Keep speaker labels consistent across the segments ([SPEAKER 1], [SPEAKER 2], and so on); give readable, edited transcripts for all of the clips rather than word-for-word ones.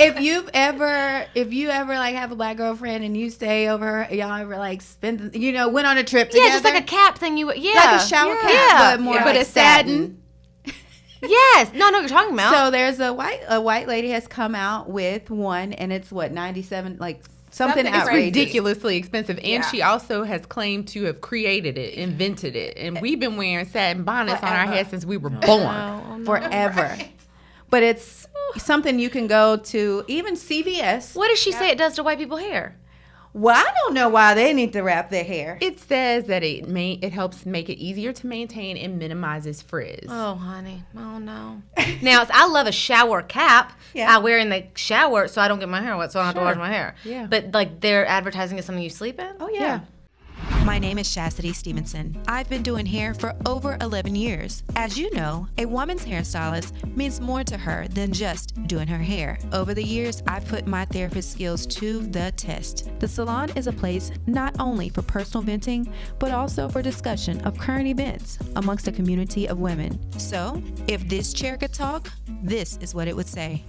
[SPEAKER 1] if you ever like have a black girlfriend and you stay over, y'all ever like spend, went on a trip together.
[SPEAKER 2] Yeah, just like a cap thing.
[SPEAKER 1] Like a shower cap, but more like
[SPEAKER 2] it's
[SPEAKER 1] satin.
[SPEAKER 2] Yes. No, you're talking about.
[SPEAKER 1] So there's a white lady has come out with one, and it's what, 97, like something outrageous.
[SPEAKER 3] It's ridiculously expensive, and she also has claimed to have created it, invented it, and we've been wearing satin bonnets on our heads since we were born.
[SPEAKER 1] Forever. Right. But it's something you can go to, even CVS.
[SPEAKER 2] What does she say it does to white people's hair?
[SPEAKER 1] Well, I don't know why they need to wrap their hair.
[SPEAKER 3] It says that it helps make it easier to maintain and minimizes frizz.
[SPEAKER 2] Oh, honey. Oh, no. Now, I love a shower cap. I wear in the shower so I don't get my hair wet, so I don't have to wash my hair.
[SPEAKER 3] Yeah.
[SPEAKER 2] But, like, they're advertising as something you sleep in?
[SPEAKER 1] Oh, yeah.
[SPEAKER 4] My name is Shassity Stevenson. I've been doing hair for over 11 years. As you know, a woman's hairstylist means more to her than just doing her hair. Over the years, I've put my therapist skills to the test. The salon is a place not only for personal venting, but also for discussion of current events amongst a community of women. So, if this chair could talk, this is what it would say.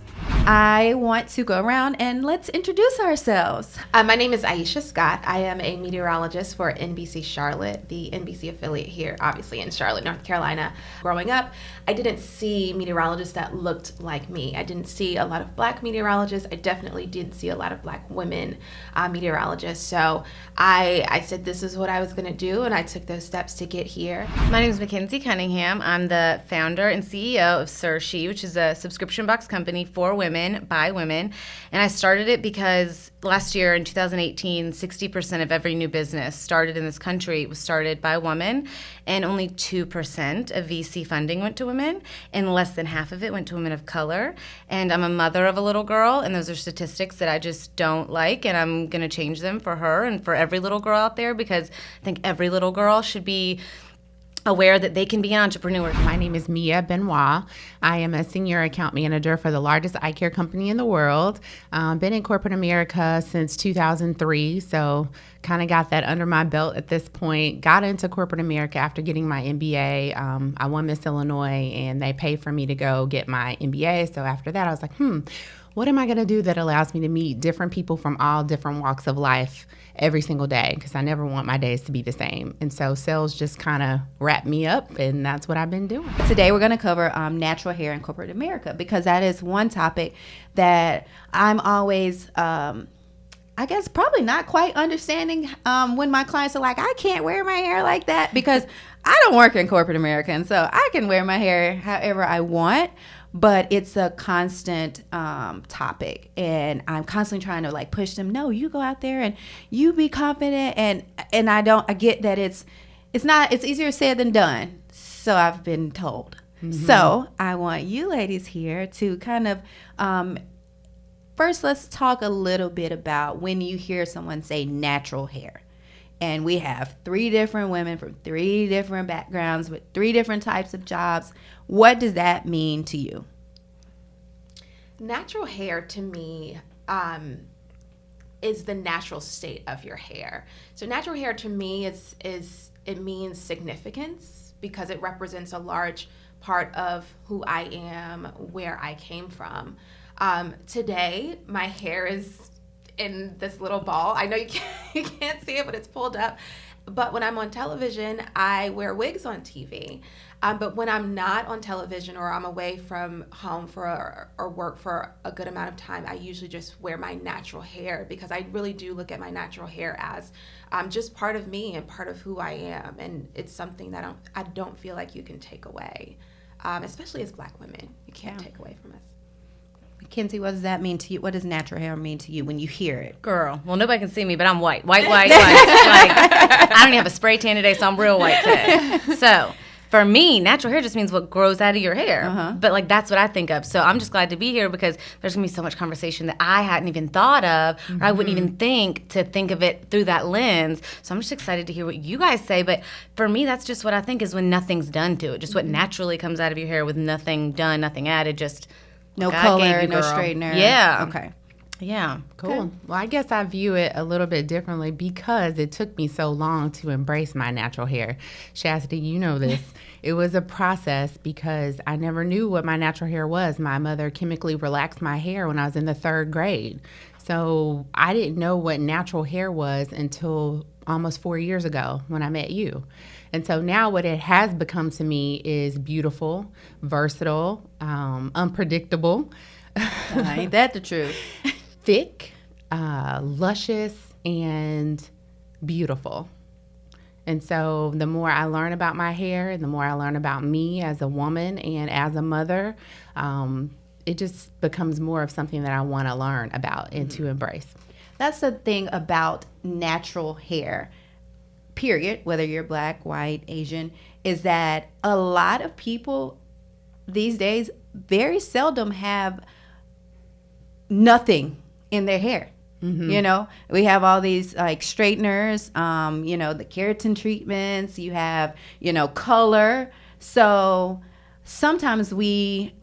[SPEAKER 1] I want to go around and let's introduce ourselves.
[SPEAKER 5] My name is Aisha Scott. I am a meteorologist for NBC Charlotte, the NBC affiliate here, obviously in Charlotte, North Carolina. Growing up, I didn't see meteorologists that looked like me. I didn't see a lot of black meteorologists. I definitely didn't see a lot of black women meteorologists. So I said this is what I was going to do, and I took those steps to get here.
[SPEAKER 2] My name is Mackenzie Cunningham. I'm the founder and CEO of She, which is a subscription box company for women, by women. And I started it because last year in 2018, 60% of every new business started in this country was started by a woman, and only 2% of VC funding went to women, and less than half of it went to women of color. And I'm a mother of a little girl, and those are statistics that I just don't like, and I'm going to change them for her and for every little girl out there, because I think every little girl should be aware that they can be an entrepreneur.
[SPEAKER 3] My name is Mia Benoit. I am a senior account manager for the largest eye care company in the world. Been in corporate America since 2003, so kind of got that under my belt at this point. Got into corporate America after getting my MBA. I won Miss Illinois, and they paid for me to go get my MBA. So after that, I was like, what am I going to do that allows me to meet different people from all different walks of life every single day? Because I never want my days to be the same. And so sales just kind of wrapped me up, and that's what I've been doing.
[SPEAKER 1] Today we're going to cover natural hair in corporate America, because that is one topic that I'm always, I guess, probably not quite understanding when my clients are like, I can't wear my hair like that, because I don't work in corporate America, and so I can wear my hair however I want. But it's a constant topic, and I'm constantly trying to like push them. No, you go out there and you be confident, and I get that it's easier said than done. So I've been told. Mm-hmm. So I want you ladies here to kind of first, let's talk a little bit about when you hear someone say natural hair. And we have 3 different women from 3 different backgrounds with 3 different types of jobs. What does that mean to you?
[SPEAKER 5] Natural hair to me is the natural state of your hair. So natural hair to me it means significance, because it represents a large part of who I am, where I came from. Today, my hair is in this little ball. I know you can't see it, but it's pulled up. But when I'm on television, I wear wigs on TV. But when I'm not on television, or I'm away from home or work for a good amount of time, I usually just wear my natural hair, because I really do look at my natural hair as just part of me and part of who I am. And it's something that I don't feel like you can take away, especially as Black women. You can't take away from us.
[SPEAKER 1] Mackenzie, what does that mean to you? What does natural hair mean to you when you hear it?
[SPEAKER 2] Girl, well, nobody can see me, but I'm white. White. Like, I don't even have a spray tan today, so I'm real white today. So for me, natural hair just means what grows out of your hair. Uh-huh. But, like, that's what I think of. So I'm just glad to be here, because there's going to be so much conversation that I hadn't even thought of, or I wouldn't even think of it through that lens. So I'm just excited to hear what you guys say. But for me, that's just what I think is when nothing's done to it. Just what naturally comes out of your hair with nothing done, nothing added, just
[SPEAKER 1] no
[SPEAKER 2] God
[SPEAKER 1] color, no straightener.
[SPEAKER 2] Yeah.
[SPEAKER 1] Okay.
[SPEAKER 2] Yeah.
[SPEAKER 3] Cool. Good. Well, I guess I view it a little bit differently, because it took me so long to embrace my natural hair. Shassity, you know this. it was a process because I never knew what my natural hair was. My mother chemically relaxed my hair when I was in the 3rd grade. So I didn't know what natural hair was until almost 4 years ago when I met you. And so now what it has become to me is beautiful, versatile, unpredictable,
[SPEAKER 1] Ain't that the truth?
[SPEAKER 3] thick, luscious, and beautiful. And so the more I learn about my hair and the more I learn about me as a woman and as a mother, it just becomes more of something that I want to learn about and to embrace.
[SPEAKER 1] That's the thing about natural hair, period, whether you're black, white, Asian, is that a lot of people these days very seldom have nothing in their hair. You know, we have all these like straighteners, you know, the keratin treatments, you have, you know, color. So sometimes we,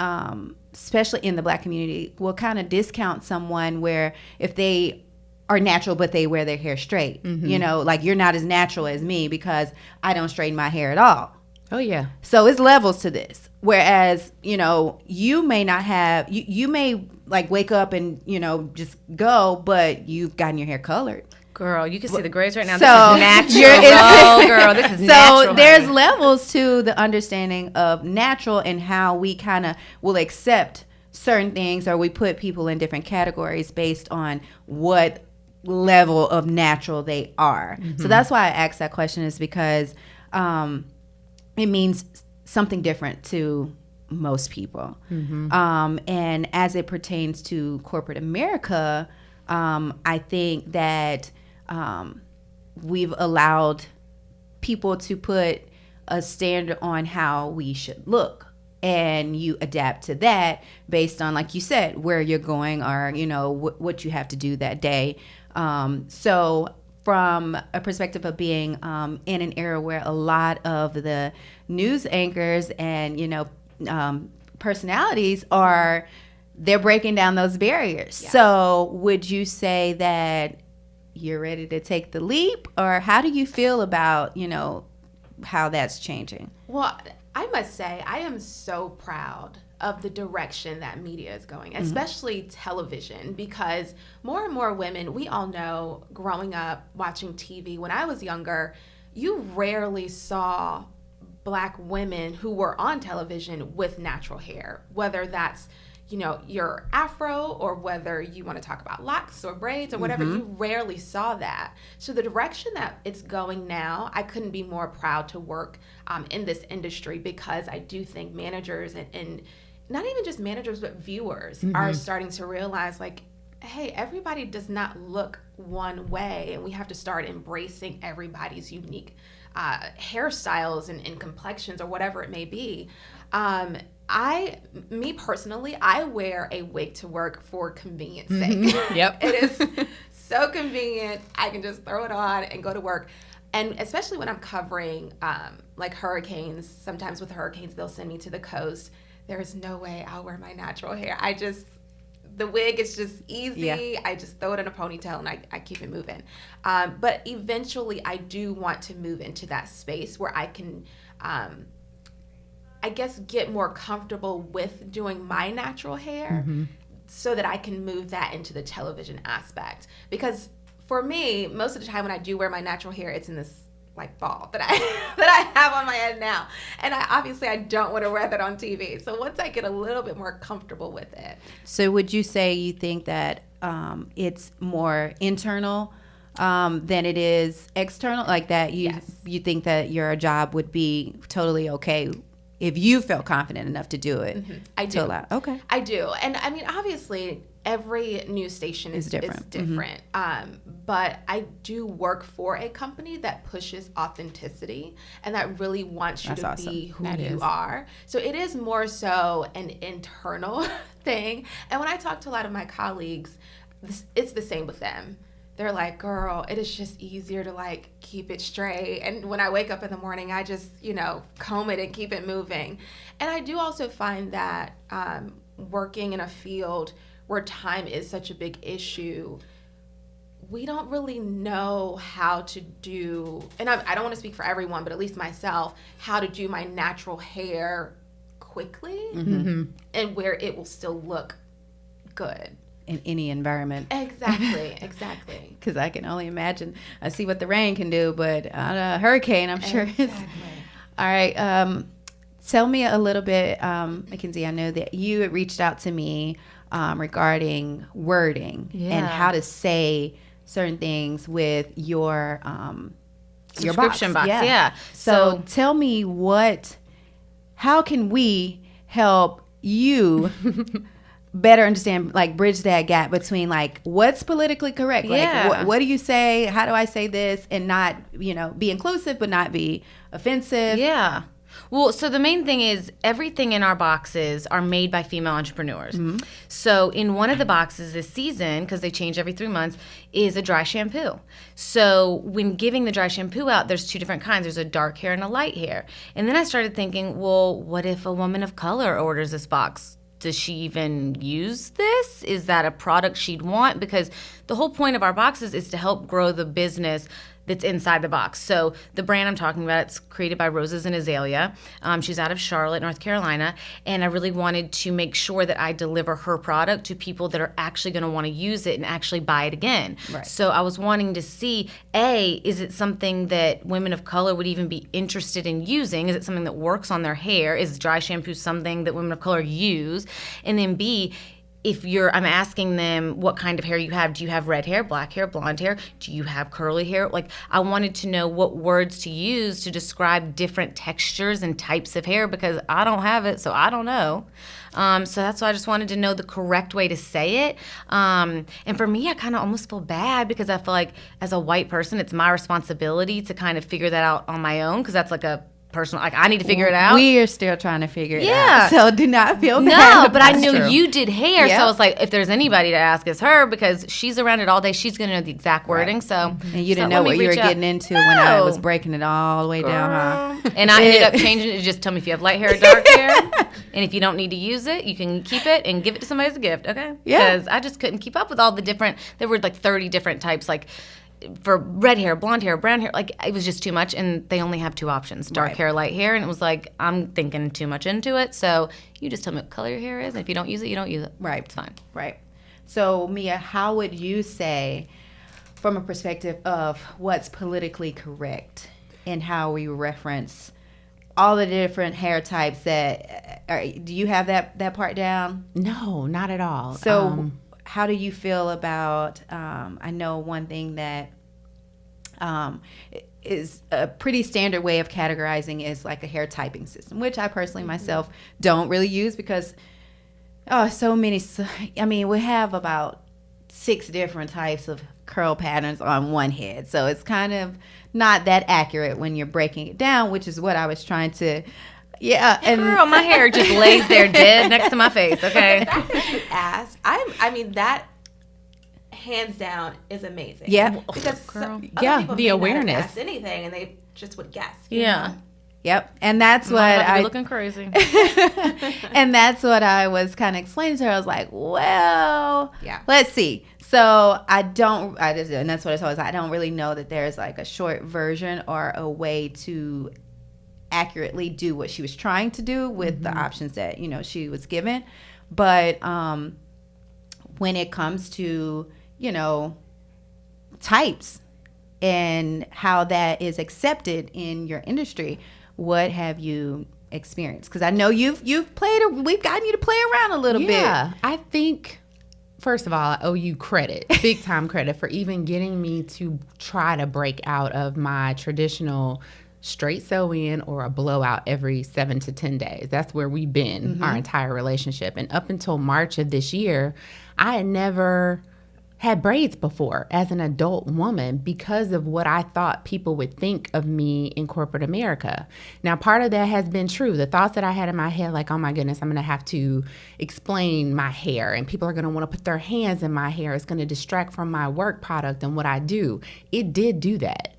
[SPEAKER 1] especially in the black community, will kind of discount someone where if they are natural but they wear their hair straight, you know, like you're not as natural as me because I don't straighten my hair at all.
[SPEAKER 3] Oh, yeah.
[SPEAKER 1] So it's levels to this. Whereas, you know, you may not have, you may like wake up and, you know, just go, but you've gotten your hair colored.
[SPEAKER 2] Girl, you can see the grays right now.
[SPEAKER 1] So
[SPEAKER 2] This is natural. Girl, this is natural.
[SPEAKER 1] So there's
[SPEAKER 2] honey.
[SPEAKER 1] levels to the understanding of natural and how we kind of will accept certain things, or we put people in different categories based on what level of natural they are. So that's why I asked that question, is because it means something different to most people. And as it pertains to corporate America, I think that we've allowed people to put a standard on how we should look. And you adapt to that based on, like you said, where you're going, or, you know, what you have to do that day. So from a perspective of being in an era where a lot of the news anchors and, you know, personalities they're breaking down those barriers. Yeah. So would you say that you're ready to take the leap, or how do you feel about, you know, how that's changing?
[SPEAKER 5] Well, I must say, I am so proud of the direction that media is going, especially television, because more and more women, we all know, growing up watching TV, when I was younger, you rarely saw Black women who were on television with natural hair, whether that's, you know, your afro, or whether you want to talk about locks or braids or whatever. You rarely saw that. So the direction that it's going now, I couldn't be more proud to work in this industry, because I do think managers and not even just managers, but viewers are starting to realize, like, hey, everybody does not look one way, and we have to start embracing everybody's unique hairstyles and complexions, or whatever it may be. Me personally, I wear a wig to work for convenience sake.
[SPEAKER 3] Yep.
[SPEAKER 5] It is so convenient. I can just throw it on and go to work. And especially when I'm covering like hurricanes, sometimes with hurricanes, they'll send me to the coast. There's no way I'll wear my natural hair. The wig is just easy. Yeah. I just throw it in a ponytail and I keep it moving. But eventually I do want to move into that space where I can, I guess, get more comfortable with doing my natural hair so that I can move that into the television aspect. Because for me, most of the time when I do wear my natural hair, it's in this like ball that I have on my head now. And I don't want to wear that on TV. So once I get a little bit more comfortable with it.
[SPEAKER 1] So would you say you think that it's more internal than it is external? Like that you think that your job would be totally okay if you felt confident enough to do it?
[SPEAKER 5] I do.
[SPEAKER 1] Okay.
[SPEAKER 5] I do. And I mean, obviously, every news station is different. But I do work for a company that pushes authenticity and that really wants you to be who you are. So it is more so an internal thing. And when I talk to a lot of my colleagues, it's the same with them. They're like, girl, it is just easier to like keep it straight. And when I wake up in the morning, I just, comb it and keep it moving. And I do also find that working in a field where time is such a big issue, we don't really know how to do, and I don't want to speak for everyone, but at least myself, how to do my natural hair quickly and where it will still look good.
[SPEAKER 1] In any environment.
[SPEAKER 5] Exactly.
[SPEAKER 1] Because I can only imagine. I see what the rain can do, but on a hurricane, I'm sure it's... All right. Tell me a little bit, Mackenzie, I know that you had reached out to me regarding wording and how to say certain things with your
[SPEAKER 2] Subscription box.
[SPEAKER 1] Yeah.
[SPEAKER 2] Yeah.
[SPEAKER 1] So tell me how can we help you better understand, like, bridge that gap between, like, what's politically correct? Like, what do you say? How do I say this and not, be inclusive but not be offensive?
[SPEAKER 2] Yeah. Well, so the main thing is everything in our boxes are made by female entrepreneurs. So in one of the boxes this season, because they change every 3 months, is a dry shampoo. So when giving the dry shampoo out, there's 2 different kinds. There's a dark hair and a light hair. And then I started thinking, well, what if a woman of color orders this box? Does she even use this? Is that a product she'd want? Because the whole point of our boxes is to help grow the business that's inside the box. So the brand I'm talking about, it's created by Roses and Azalea. She's out of Charlotte, North Carolina. And I really wanted to make sure that I deliver her product to people that are actually going to want to use it and actually buy it again.
[SPEAKER 1] Right.
[SPEAKER 2] So I was wanting to see, A, is it something that women of color would even be interested in using? Is it something that works on their hair? Is dry shampoo something that women of color use? And then B, I'm asking them what kind of hair you have. Do you have red hair, black hair, blonde hair? Do you have curly hair? Like, I wanted to know what words to use to describe different textures and types of hair because I don't have it, so I don't know. So that's why I just wanted to know the correct way to say it. And for me, I kind of almost feel bad because I feel like as a white person, it's my responsibility to kind of figure that out on my own because that's like a personal, like, I need to figure it out.
[SPEAKER 1] We are still trying to figure it out. So do not feel bad.
[SPEAKER 2] No, but I knew you did hair,
[SPEAKER 1] Yep.
[SPEAKER 2] so I was like, if there's anybody to ask, it's her because she's around it all day. She's going to know the exact wording.
[SPEAKER 1] Right.
[SPEAKER 2] So,
[SPEAKER 1] And you didn't know what you were getting into when I was breaking it all the way down, huh?
[SPEAKER 2] And I ended up changing it to just tell me if you have light hair or dark hair. And if you don't need to use it, you can keep it and give it to somebody as a gift, okay?
[SPEAKER 1] Yeah.
[SPEAKER 2] Because I just couldn't keep up with all the different, there were like 30 different types, like for red hair, blonde hair, brown hair, like it was just too much. And they only have 2 options, dark hair, light hair. And it was like, I'm thinking too much into it. So you just tell me what color your hair is. And if you don't use it, you don't use it.
[SPEAKER 1] Right.
[SPEAKER 2] It's fine.
[SPEAKER 1] Right. So, Mia, how would you say, from a perspective of what's politically correct and how we reference all the different hair types that, do you have that part down?
[SPEAKER 3] No, not at all.
[SPEAKER 1] So how do you feel about, I know one thing that is a pretty standard way of categorizing is like a hair typing system, which I personally myself don't really use because so many, I mean, we have about 6 different types of curl patterns on one head. So it's kind of not that accurate when you're breaking it down, which is what I was trying to,
[SPEAKER 2] and girl, my hair just lays there dead next to my face, okay?
[SPEAKER 5] The fact that you asked, I mean, that hands down is amazing.
[SPEAKER 1] Yeah.
[SPEAKER 5] Because
[SPEAKER 3] Girl.
[SPEAKER 5] other
[SPEAKER 3] Yeah,
[SPEAKER 5] people
[SPEAKER 3] the
[SPEAKER 5] may not have
[SPEAKER 3] awareness.
[SPEAKER 5] asked anything and they just would guess.
[SPEAKER 2] Yeah.
[SPEAKER 1] Yep. And that's what
[SPEAKER 2] I looking crazy.
[SPEAKER 1] and that's what I was kind of explaining to her. I was like, well,
[SPEAKER 5] Yeah.
[SPEAKER 1] let's see. So and that's what I told her. I don't really know that there's like a short version or a way to accurately do what she was trying to do with the options that, she was given. But when it comes to, types and how that is accepted in your industry, what have you experienced? Because I know we've gotten you to play around a little bit.
[SPEAKER 3] Yeah, I think, first of all, I owe you credit, big time credit, for even getting me to try to break out of my traditional straight sew-in or a blowout every 7 to 10 days. That's where we've been our entire relationship. And up until March of this year, I had never had braids before as an adult woman because of what I thought people would think of me in corporate America. Now, part of that has been true. The thoughts that I had in my head, like, oh my goodness, I'm going to have to explain my hair and people are going to want to put their hands in my hair. It's going to distract from my work product and what I do. It did do that.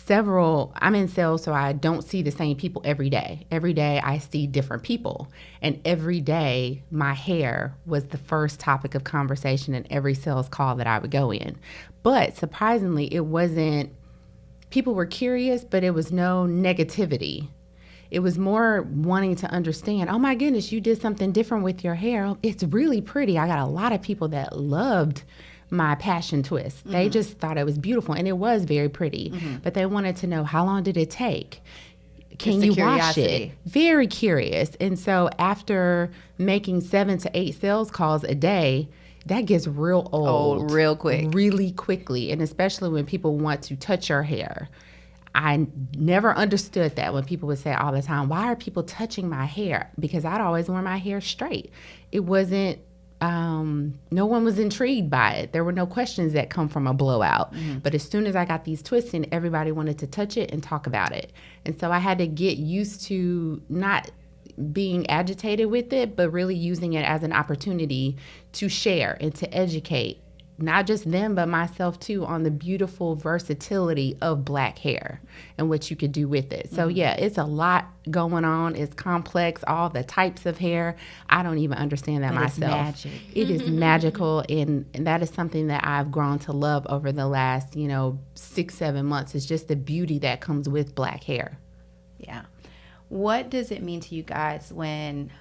[SPEAKER 3] I'm in sales, so I don't see the same people every day. Every day I see different people. And every day my hair was the first topic of conversation in every sales call that I would go in. But surprisingly, it wasn't, people were curious, but it was no negativity. It was more wanting to understand, oh my goodness, you did something different with your hair. It's really pretty. I got a lot of people that loved my passion twist. Mm-hmm. They just thought it was beautiful, and it was very pretty. Mm-hmm. But they wanted to know, how long did it take? Can you wash it? Very curious. And so after making 7 to 8 sales calls a day, that gets real old
[SPEAKER 1] real quick,
[SPEAKER 3] really quickly. And especially when people want to touch your hair. I never understood that when people would say all the time, why are people touching my hair? Because I'd always wear my hair straight. It wasn't, no one was intrigued by it. There were no questions that come from a blowout. Mm-hmm. But as soon as I got these twists in, everybody wanted to touch it and talk about it. And so I had to get used to not being agitated with it, but really using it as an opportunity to share and to educate, not just them, but myself too, on the beautiful versatility of black hair and what you could do with it. So yeah, it's a lot going on. It's complex, all the types of hair. I don't even understand that myself.
[SPEAKER 1] It's magic.
[SPEAKER 3] It is magical, and that is something that I've grown to love over the last, 6-7 months. It's just the beauty that comes with black hair.
[SPEAKER 1] Yeah. What does it mean to you guys when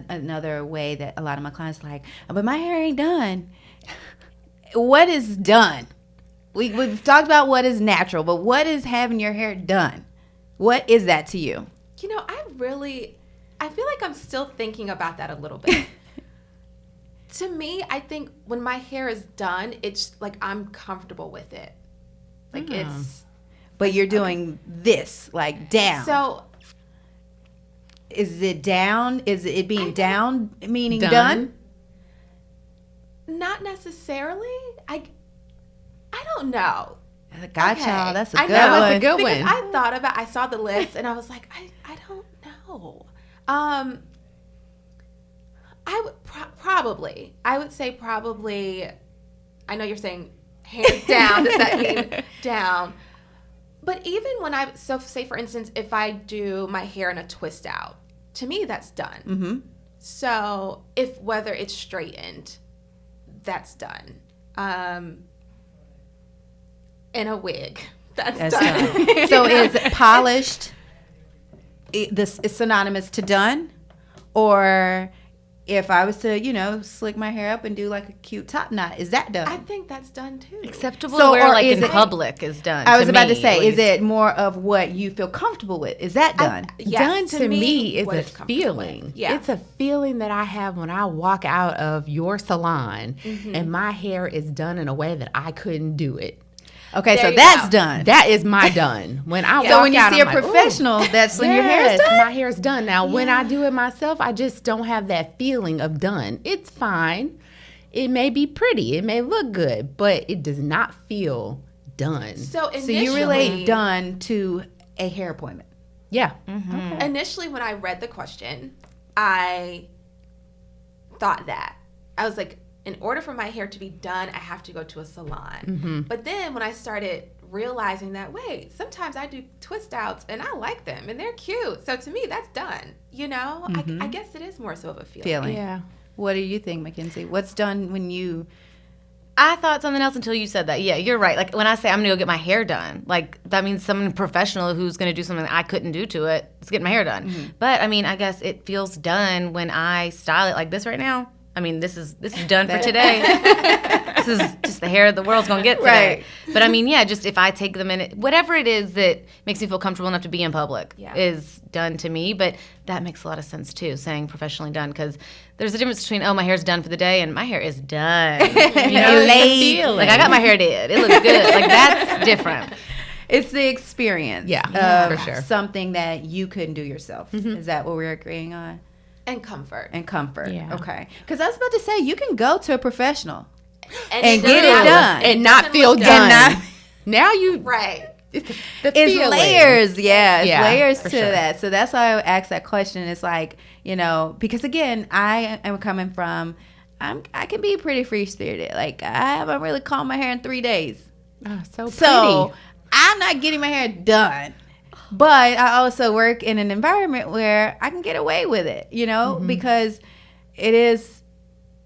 [SPEAKER 1] another way that a lot of my clients like, but my hair ain't done? What is done? We've talked about what is natural, but what is having your hair done? What is that to you?
[SPEAKER 5] I feel like I'm still thinking about that a little bit. To me, I think when my hair is done, it's like I'm comfortable with it. Like it's.
[SPEAKER 1] But you're doing this, like down.
[SPEAKER 5] So.
[SPEAKER 1] Is it down? Is it being down, meaning done?
[SPEAKER 5] Not necessarily. I don't know.
[SPEAKER 1] Gotcha.
[SPEAKER 5] Okay.
[SPEAKER 1] That's a good one.
[SPEAKER 3] That's a good
[SPEAKER 5] because
[SPEAKER 3] one.
[SPEAKER 5] I saw the list and I was like, I don't know. I would probably. I would say probably. I know you're saying hands down. Does that mean down? But even when say for instance, if I do my hair in a twist out, to me that's done. Mm-hmm. So whether it's straightened, that's done. In a wig, that's done.
[SPEAKER 1] So is polished this is synonymous to done? Or if I was to, slick my hair up and do like a cute top knot, is that done?
[SPEAKER 5] I think that's done too.
[SPEAKER 2] Acceptable to wear like in public is done.
[SPEAKER 1] I was about to say, is it more of what you feel comfortable with? Is that done?
[SPEAKER 3] Yes, done to me is a feeling.
[SPEAKER 5] Yeah.
[SPEAKER 3] It's a feeling that I have when I walk out of your salon and my hair is done in a way that I couldn't do it.
[SPEAKER 1] Okay, so that's done.
[SPEAKER 3] That is my done. When I walk out,
[SPEAKER 1] so when you see
[SPEAKER 3] I'm
[SPEAKER 1] a professional, that's when your hair is done?
[SPEAKER 3] My hair is done. Now, when I do it myself, I just don't have that feeling of done. It's fine. It may be pretty. It may look good, but it does not feel done.
[SPEAKER 5] So
[SPEAKER 1] you relate done to a hair appointment?
[SPEAKER 3] Yeah.
[SPEAKER 5] Mm-hmm. Okay. Initially, when I read the question, I thought that. I was like, in order for my hair to be done, I have to go to a salon. Mm-hmm. But then when I started realizing that, wait, sometimes I do twist outs and I like them and they're cute. So to me, that's done. I guess it is more so of a feeling.
[SPEAKER 3] Yeah.
[SPEAKER 1] What do you think, Mackenzie? What's done when you...
[SPEAKER 2] I thought something else until you said that. Yeah, you're right. Like when I say I'm going to go get my hair done, like that means someone professional who's going to do something that I couldn't do to it is getting my hair done. Mm-hmm. But I mean, I guess it feels done when I style it like this right now. I mean, this is done for today. This is just the hair the world's going to get today. Right. But I mean, yeah, just if I take the minute, whatever it is that makes me feel comfortable enough to be in public is done to me. But that makes a lot of sense, too, saying professionally done, because there's a difference between, my hair's done for the day and my hair is done.
[SPEAKER 1] Laid.
[SPEAKER 2] Like, I got my hair did. It looks good. Like, that's different.
[SPEAKER 1] It's the experience
[SPEAKER 3] for sure.
[SPEAKER 1] Something that you couldn't do yourself. Mm-hmm. Is that what we're agreeing on?
[SPEAKER 5] And comfort.
[SPEAKER 1] Yeah. Okay. Because I was about to say, you can go to a professional
[SPEAKER 5] and
[SPEAKER 1] get it done.
[SPEAKER 3] And not feel done. Now you...
[SPEAKER 5] Right.
[SPEAKER 1] It's layers. Yeah. It's layers to that. So that's why I asked that question. It's like, because again, I am coming from, I can be pretty free-spirited. Like, I haven't really combed my hair in 3 days.
[SPEAKER 3] Oh, so pretty.
[SPEAKER 1] I'm not getting my hair done. But I also work in an environment where I can get away with it, because it is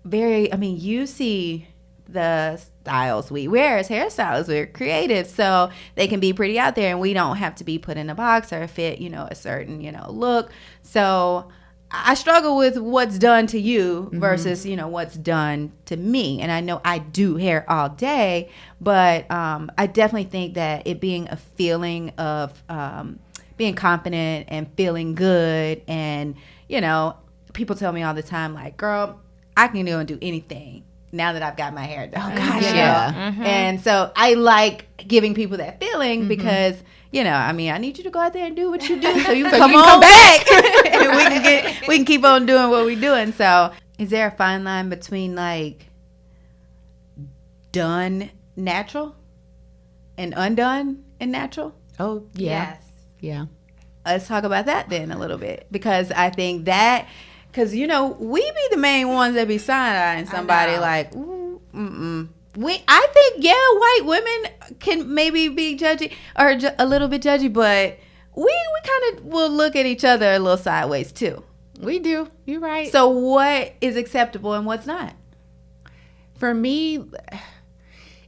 [SPEAKER 1] very, you see the styles we wear as hairstylists. We're creative, so they can be pretty out there, and we don't have to be put in a box or fit, a certain, look. So I struggle with what's done to you versus, what's done to me. And I know I do hair all day, but I definitely think that it being a feeling of being confident and feeling good. And, people tell me all the time, like, girl, I can go and do anything now that I've got my hair done.
[SPEAKER 3] Oh, gosh, yeah.
[SPEAKER 1] And so I like giving people that feeling because, I need you to go out there and do what you do so you can come back and we can keep on doing what we're doing. So is there a fine line between like done natural and undone and natural?
[SPEAKER 3] Oh, yeah.
[SPEAKER 5] Yes.
[SPEAKER 3] Yeah.
[SPEAKER 1] Let's talk about that then a little bit, because I think that, because, we be the main ones that be side-eyeing somebody like, ooh, I think, white women can maybe be judgy or a little bit judgy, but we kind of will look at each other a little sideways too.
[SPEAKER 3] We do. You're right.
[SPEAKER 1] So what is acceptable and what's not?
[SPEAKER 3] For me,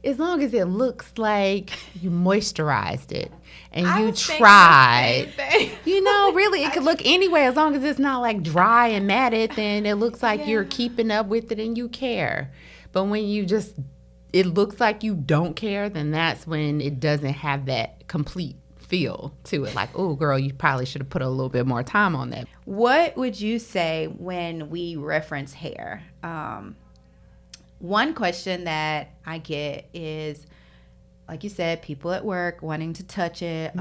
[SPEAKER 3] as long as it looks like you moisturized it and you tried, really, it could look anyway. As long as it's not like dry and matted, then it looks like you're keeping up with it and you care. But when it looks like you don't care, then that's when it doesn't have that complete feel to it. Like, oh, girl, you probably should have put a little bit more time on that.
[SPEAKER 1] What would you say when we reference hair? One question that I get is, like you said, people at work wanting to touch it,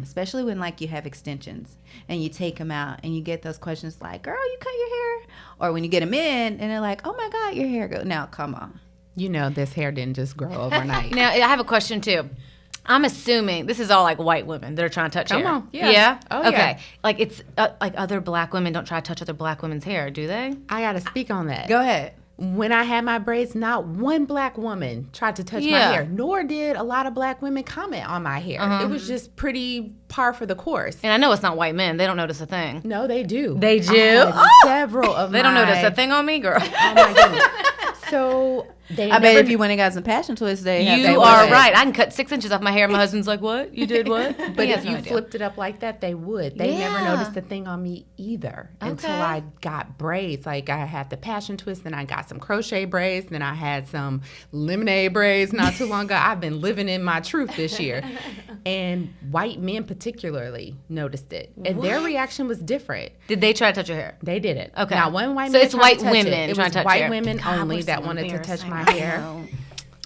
[SPEAKER 1] especially when like you have extensions and you take them out and you get those questions like, girl, you cut your hair? Or when you get them in and they're like, oh my God, your hair goes. Now, come on.
[SPEAKER 3] This hair didn't just grow overnight.
[SPEAKER 2] Now, I have a question too. I'm assuming this is all like white women that are trying to touch hair.
[SPEAKER 3] Come on.
[SPEAKER 2] Yeah?
[SPEAKER 3] Oh,
[SPEAKER 2] okay.
[SPEAKER 3] yeah.
[SPEAKER 2] Like it's like other black women don't try to touch other black women's hair, do they?
[SPEAKER 3] I got to speak on that.
[SPEAKER 1] Go ahead.
[SPEAKER 3] When I had my braids, not one black woman tried to touch my hair, nor did a lot of black women comment on my hair. It was just pretty par for the course.
[SPEAKER 2] And I know it's not white men. They don't notice a thing.
[SPEAKER 3] No, they do.
[SPEAKER 2] They do?
[SPEAKER 3] I had several of
[SPEAKER 2] They don't notice a thing on me, girl.
[SPEAKER 3] Oh, my goodness. So
[SPEAKER 1] I bet if you went and got some passion twists,
[SPEAKER 2] you are right. I can cut 6 inches off my hair. My husband's like, what? You did what?
[SPEAKER 3] But if you flipped it up like that, they would. They never noticed a thing on me either until I got braids. Like I had the passion twist, then I got some crochet braids, then I had some lemonade braids not too long ago. I've been living in my truth this year. And white men particularly noticed it. And their reaction was different.
[SPEAKER 2] Did they try to touch your hair?
[SPEAKER 3] They did it.
[SPEAKER 2] Okay.
[SPEAKER 3] Now, one white
[SPEAKER 2] so
[SPEAKER 3] man
[SPEAKER 2] it's white
[SPEAKER 3] tried to touch
[SPEAKER 2] women
[SPEAKER 3] it. It
[SPEAKER 2] trying
[SPEAKER 3] was
[SPEAKER 2] to touch
[SPEAKER 3] white
[SPEAKER 2] hair.
[SPEAKER 3] women
[SPEAKER 2] God,
[SPEAKER 3] only
[SPEAKER 2] we're
[SPEAKER 3] that
[SPEAKER 2] so
[SPEAKER 3] wanted to touch my
[SPEAKER 2] embarrassing.
[SPEAKER 3] hair.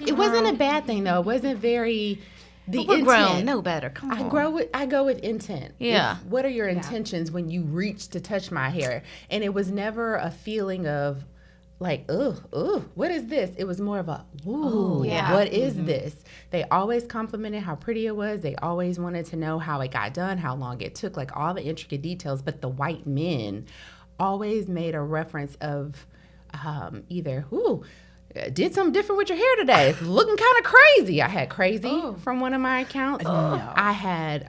[SPEAKER 3] It wasn't a bad thing though. It wasn't very the
[SPEAKER 2] We're
[SPEAKER 3] intent.
[SPEAKER 2] grown. No better. Come on.
[SPEAKER 3] I go with intent.
[SPEAKER 2] Yeah.
[SPEAKER 3] What are your intentions when you reach to touch my hair? And it was never a feeling of like, ugh, what is this? It was more of a, ooh, what is this? They always complimented how pretty it was. They always wanted to know how it got done, how long it took, like all the intricate details. But the white men always made a reference of either, did something different with your hair today. It's looking kind of crazy. I had crazy from one of my accounts. I had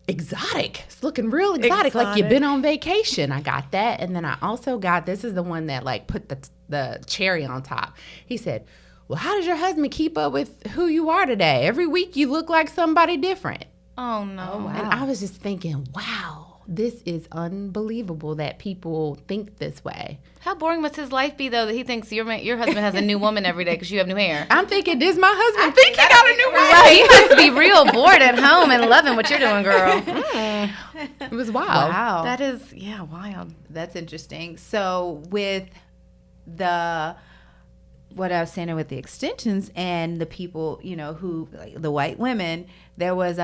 [SPEAKER 3] exotic. It's looking real exotic, like you've been on vacation. I got that. And then I also got, this is the one that like put the cherry on top. He said, well, how does your husband keep up with who you are today? Every week you look like somebody different.
[SPEAKER 2] Oh, no.
[SPEAKER 1] Oh, wow.
[SPEAKER 3] And I was just thinking, wow, this is unbelievable that people think this way.
[SPEAKER 2] How boring must his life be, though, that he thinks your husband has a new woman every day because you have new hair?
[SPEAKER 3] I'm thinking, does my husband think he got a new wife?
[SPEAKER 2] Right. He must be real bored at home and loving what you're doing, girl.
[SPEAKER 3] It was wild.
[SPEAKER 1] Wow.
[SPEAKER 2] That is, wild.
[SPEAKER 1] That's interesting. So with what I was saying with the extensions and the people, who, like the white women, there was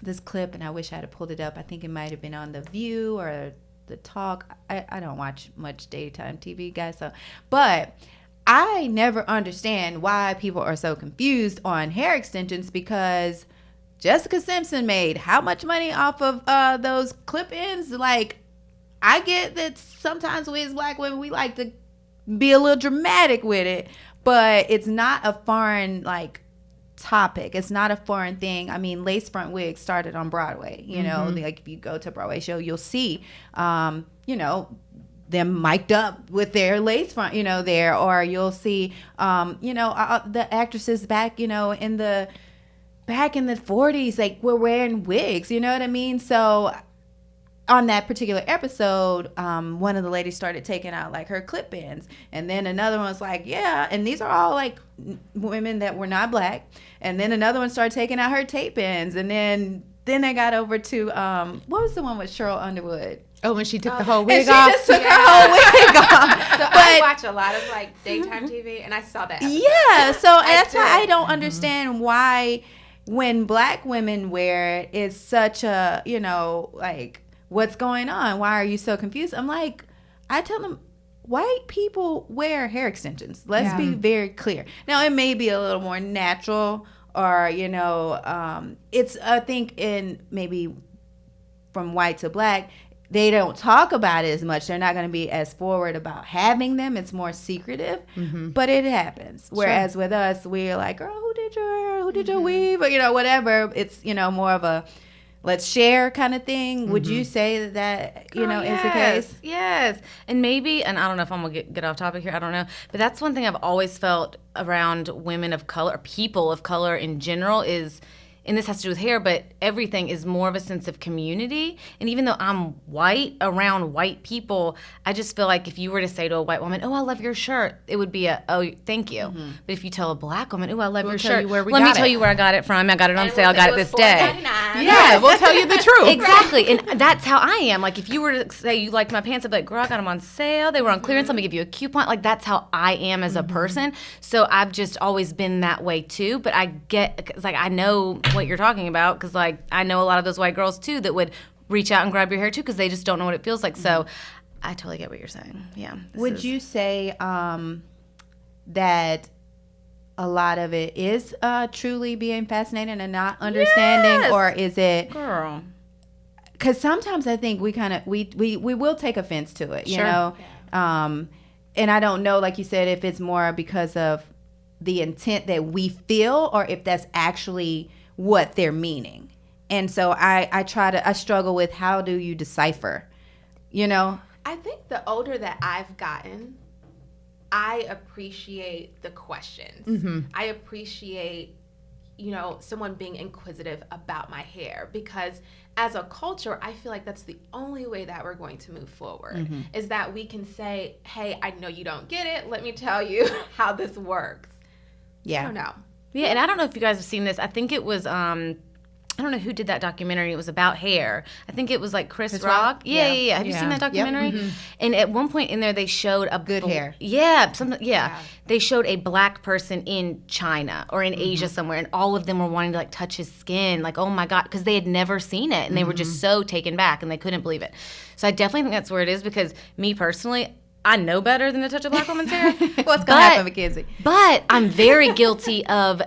[SPEAKER 1] this clip, and I wish I had pulled it up. I think it might have been on The View or The Talk. I don't watch much daytime TV, guys. But I never understand why people are so confused on hair extensions, because Jessica Simpson made how much money off of those clip-ins? Like, I get that sometimes we as black women, we like to be a little dramatic with it, but it's not a foreign topic. It's not a foreign thing. I mean, lace front wigs started on Broadway. You know, like if you go to a Broadway show, you'll see, you know, them mic'd up with their lace front, you know, there, or you'll see, you know, the actresses back, you know, in the 40s, like were wearing wigs, you know what I mean? So on that particular episode, one of the ladies started taking out like her clip ins, and then another one was like, yeah, and these are all like women that were not black, and then another one started taking out her tape ins, and then they got over to what was the one with Cheryl Underwood?
[SPEAKER 3] Oh, when she took the whole
[SPEAKER 1] And
[SPEAKER 3] wig
[SPEAKER 1] she
[SPEAKER 3] off.
[SPEAKER 1] just took her whole wig off.
[SPEAKER 5] So I watch a lot of like daytime TV, and I saw that episode.
[SPEAKER 1] Yeah, so that's why I don't understand why when black women wear it, it's such a, you know, like, what's going on? Why are you so confused? I'm like, I tell them, white people wear hair extensions. Let's be very clear. Now, it may be a little more natural, or, you know, it's, I think, in maybe from white to black, they don't talk about it as much. They're not going to be as forward about having them. It's more secretive, but it happens. Whereas with us, we're like, girl, who did your hair? Who did your weave? Or, you know, whatever. It's, you know, more of a let's share kind of thing. Would you say that you know, is the case?
[SPEAKER 2] Yes. And maybe, and I don't know if I'm going to get off topic here, I don't know, but that's one thing I've always felt around women of color, or people of color in general, is, and this has to do with hair, but everything is more of a sense of community. And even though I'm white, around white people, I just feel like if you were to say to a white woman, oh, I love your shirt, it would be a, oh, thank you. But if you tell a black woman, oh, I love your shirt, let me tell you where I got it from. I got it on sale. I got it this day.
[SPEAKER 3] Yeah, we'll tell you the truth.
[SPEAKER 2] Exactly. And that's how I am. Like, if you were to say you liked my pants, I'd be like, girl, I got them on sale. They were on clearance. Let me give you a coupon. Like, that's how I am as a person. So I've just always been that way too. But I get, cause like, I know what you're talking about, because like I know a lot of those white girls too that would reach out and grab your hair too, because they just don't know what it feels like. So I totally get what you're saying. Yeah.
[SPEAKER 1] Would you say that a lot of it is truly being fascinated and not understanding, or is it,
[SPEAKER 2] girl?
[SPEAKER 1] Because sometimes I think we kind of we will take offense to it, you know. And I don't know, like you said, if it's more because of the intent that we feel, or if that's actually what they're meaning. And so I struggle with, how do you decipher, you know?
[SPEAKER 5] I think the older that I've gotten, I appreciate the questions. I appreciate, you know, someone being inquisitive about my hair, because as a culture, I feel like that's the only way that we're going to move forward, is that we can say, hey, I know you don't get it. Let me tell you how this works.
[SPEAKER 1] Yeah.
[SPEAKER 5] I don't know.
[SPEAKER 2] Yeah, and I don't know if you guys have seen this. I think it was, I don't know who did that documentary. It was about hair. I think it was like Chris Rock. Yeah. Have you seen that documentary? And at one point in there, they showed a
[SPEAKER 1] good hair.
[SPEAKER 2] Yeah, something. Yeah, they showed a black person in China or in Asia somewhere, and all of them were wanting to like touch his skin, like, oh my god, because they had never seen it, and they were just so taken back, and they couldn't believe it. So I definitely think that's where it is, because me personally, I know better than to touch a black woman's hair.
[SPEAKER 1] What's gonna happen, Mackenzie?
[SPEAKER 2] But I'm very guilty of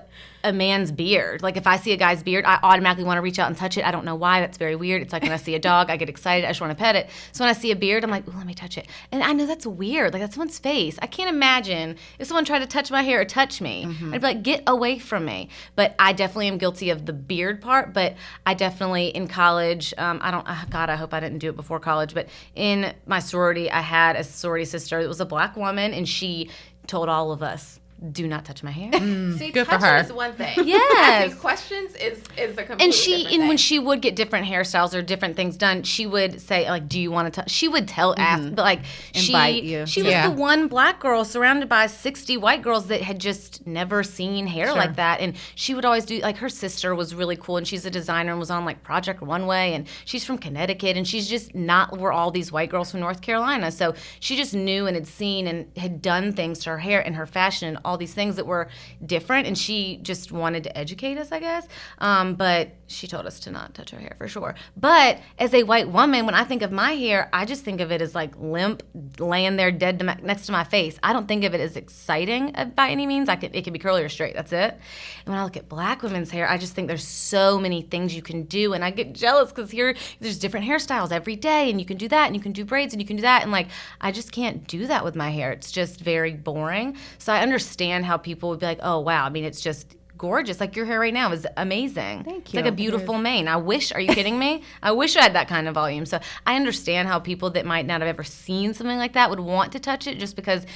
[SPEAKER 2] a man's beard. Like, if I see a guy's beard, I automatically want to reach out and touch it. I don't know why. That's very weird. It's like when I see a dog, I get excited. I just want to pet it. So when I see a beard, I'm like, ooh, let me touch it. And I know that's weird. Like, that's someone's face. I can't imagine if someone tried to touch my hair or touch me. I'd be like, get away from me. But I definitely am guilty of the beard part. But I definitely, in college, I hope I didn't do it before college. But in my sorority, I had a sorority sister that was a black woman, and she told all of us, do not touch my hair.
[SPEAKER 5] See,
[SPEAKER 3] good for
[SPEAKER 5] touching
[SPEAKER 3] her.
[SPEAKER 5] is one thing.
[SPEAKER 2] Yes.
[SPEAKER 5] Asking questions is a completely
[SPEAKER 2] And
[SPEAKER 5] different thing.
[SPEAKER 2] when she would get different hairstyles or different things done, she would say, like, do you want to touch? She would ask, but like,
[SPEAKER 1] Invite you.
[SPEAKER 2] She was the one black girl surrounded by 60 white girls that had just never seen hair like that. And she would always do, like, her sister was really cool, and she's a designer and was on like Project Runway, and she's from Connecticut, and she's just not where all these white girls from North Carolina. So she just knew and had seen and had done things to her hair and her fashion and all these things that were different, and she just wanted to educate us, I guess. But she told us to not touch her hair for sure. But as a white woman, when I think of my hair, I just think of it as like limp, laying there dead next to my face. I don't think of it as exciting by any means. It can be curly or straight. That's it. And when I look at black women's hair, I just think there's so many things you can do, and I get jealous because here there's different hairstyles every day, and you can do that, and you can do braids, and you can do that, and like I just can't do that with my hair. It's just very boring. So I understand how people would be like, oh wow, I mean, it's just gorgeous. Like your hair right now is amazing.
[SPEAKER 1] Thank
[SPEAKER 2] It's like
[SPEAKER 1] you.
[SPEAKER 2] a beautiful mane. Are you kidding me? I wish I had that kind of volume. So I understand how people that might not have ever seen something like that would want to touch it, just because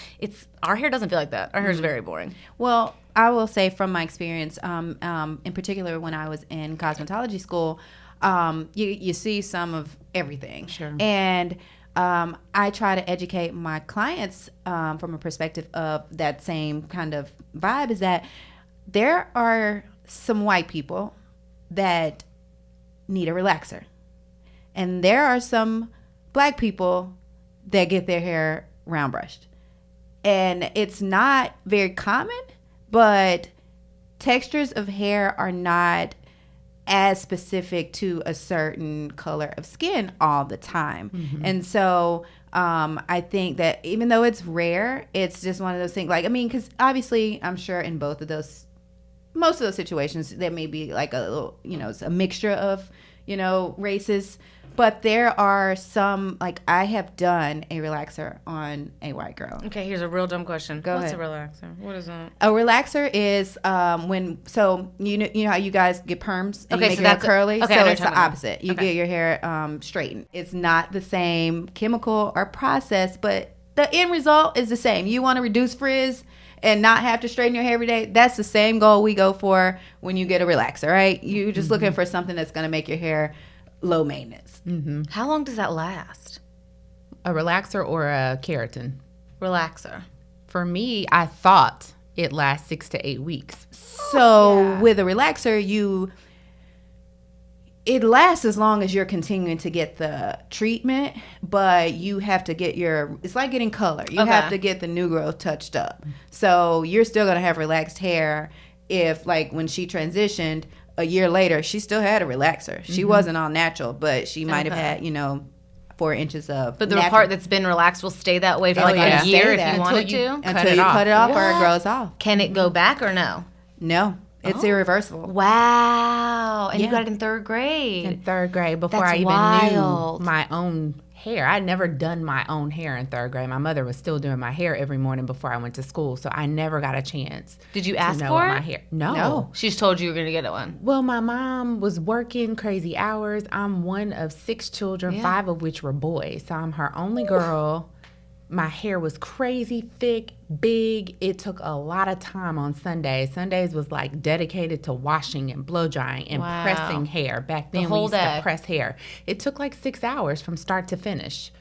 [SPEAKER 2] our hair doesn't feel like that. Our hair is very boring.
[SPEAKER 1] Well, I will say from my experience, in particular when I was in cosmetology school, you see some of everything.
[SPEAKER 3] Sure.
[SPEAKER 1] And I try to educate my clients from a perspective of that same kind of vibe, is that there are some white people that need a relaxer. And there are some black people that get their hair round brushed. And it's not very common, but textures of hair are not as specific to a certain color of skin all the time. Mm-hmm. And so I think that even though it's rare, it's just one of those things. Like, I mean, because obviously I'm sure in most of those situations, there may be like a little, it's a mixture of, races. But there are some, like I have done a relaxer on a white girl.
[SPEAKER 2] Okay, here's a real dumb question. What's
[SPEAKER 1] ahead.
[SPEAKER 2] a relaxer? What is that?
[SPEAKER 1] A relaxer is so you know how you guys get perms and
[SPEAKER 2] Okay,
[SPEAKER 1] you make
[SPEAKER 2] so
[SPEAKER 1] your hair
[SPEAKER 2] that's
[SPEAKER 1] curly?
[SPEAKER 2] okay,
[SPEAKER 1] So
[SPEAKER 2] I know
[SPEAKER 1] it's
[SPEAKER 2] what
[SPEAKER 1] the
[SPEAKER 2] you're talking
[SPEAKER 1] opposite. You
[SPEAKER 2] Okay.
[SPEAKER 1] get your hair straightened. It's not the same chemical or process, but the end result is the same. You want to reduce frizz and not have to straighten your hair every day. That's the same goal we go for when you get a relaxer, right? You're just looking for something that's going to make your hair low maintenance.
[SPEAKER 3] Mm-hmm.
[SPEAKER 2] How long does that last?
[SPEAKER 3] A relaxer or a keratin?
[SPEAKER 2] Relaxer.
[SPEAKER 3] For me, I thought it lasts 6 to 8 weeks.
[SPEAKER 1] So with a relaxer, it lasts as long as you're continuing to get the treatment, but you have to get it's like getting color. You have to get the new growth touched up. So you're still going to have relaxed hair if, like, when she transitioned a year later, she still had a relaxer. She wasn't all natural, but she might have had, 4 inches of
[SPEAKER 2] But the
[SPEAKER 1] natural,
[SPEAKER 2] part that's been relaxed will stay that way for like a year if you wanted to?
[SPEAKER 1] until you cut it off or it grows off.
[SPEAKER 2] Can it go back or no?
[SPEAKER 1] No, it's irreversible.
[SPEAKER 2] Wow. And you
[SPEAKER 1] Yeah.
[SPEAKER 2] got it in third grade.
[SPEAKER 3] In third grade, before
[SPEAKER 2] That's
[SPEAKER 3] I even
[SPEAKER 2] wild.
[SPEAKER 3] knew my own hair. I'd never done my own hair in third grade. My mother was still doing my hair every morning before I went to school, so I never got a chance.
[SPEAKER 2] Did you
[SPEAKER 3] to
[SPEAKER 2] ask
[SPEAKER 3] know
[SPEAKER 2] for
[SPEAKER 3] what
[SPEAKER 2] it?
[SPEAKER 3] my hair? No.
[SPEAKER 2] She just told you were going to get it one.
[SPEAKER 3] Well, my mom was working crazy hours. I'm one of 6 children, 5 of which were boys. So I'm her only girl. My hair was crazy thick, big. It took a lot of time on Sundays. Sundays was like dedicated to washing and blow drying and
[SPEAKER 2] Wow.
[SPEAKER 3] pressing hair. Back then, we
[SPEAKER 2] whole
[SPEAKER 3] used
[SPEAKER 2] day.
[SPEAKER 3] to press hair. It took like 6 hours from start to finish.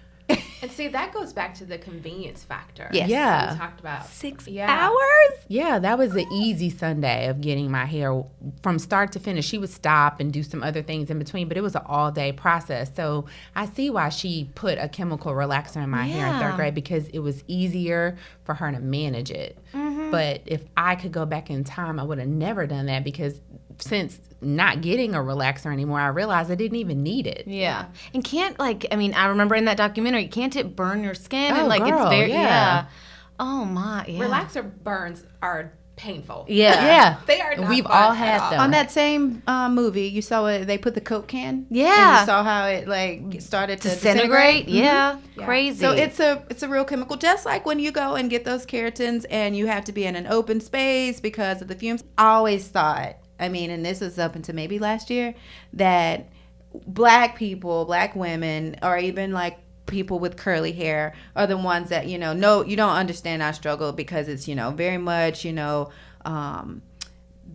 [SPEAKER 5] And see, that goes back to the convenience factor.
[SPEAKER 1] Yes.
[SPEAKER 3] Yeah.
[SPEAKER 5] That we talked about.
[SPEAKER 1] 6
[SPEAKER 5] Yeah.
[SPEAKER 1] hours?
[SPEAKER 3] Yeah, that was an easy Sunday of getting my hair from start to finish. She would stop and do some other things in between, but it was an all-day process. So I see why she put a chemical relaxer in my hair in third grade, because it was easier for her to manage it. But if I could go back in time, I would have never done that, because since not getting a relaxer anymore, I realized I didn't even need it.
[SPEAKER 2] Yeah. And I remember in that documentary, can't it burn your skin?
[SPEAKER 3] Oh,
[SPEAKER 2] And like
[SPEAKER 3] girl,
[SPEAKER 2] it's very,
[SPEAKER 3] yeah.
[SPEAKER 2] Oh my, yeah.
[SPEAKER 5] Relaxer burns are painful.
[SPEAKER 2] Yeah.
[SPEAKER 3] Yeah.
[SPEAKER 5] They are not
[SPEAKER 3] We've
[SPEAKER 5] fun
[SPEAKER 3] all
[SPEAKER 5] at
[SPEAKER 3] had
[SPEAKER 5] all.
[SPEAKER 3] them.
[SPEAKER 1] On that same movie, you saw it. They put the Coke can.
[SPEAKER 2] Yeah.
[SPEAKER 1] And you saw how it started to
[SPEAKER 2] Disintegrate?
[SPEAKER 1] disintegrate.
[SPEAKER 2] Yeah.
[SPEAKER 5] Yeah.
[SPEAKER 2] Crazy.
[SPEAKER 1] So it's a real chemical, just like when you go and get those keratins and you have to be in an open space because of the fumes. I always thought, and this was up until maybe last year, that black people, black women, or even like people with curly hair are the ones that, no, you don't understand our struggle, because it's, very much, the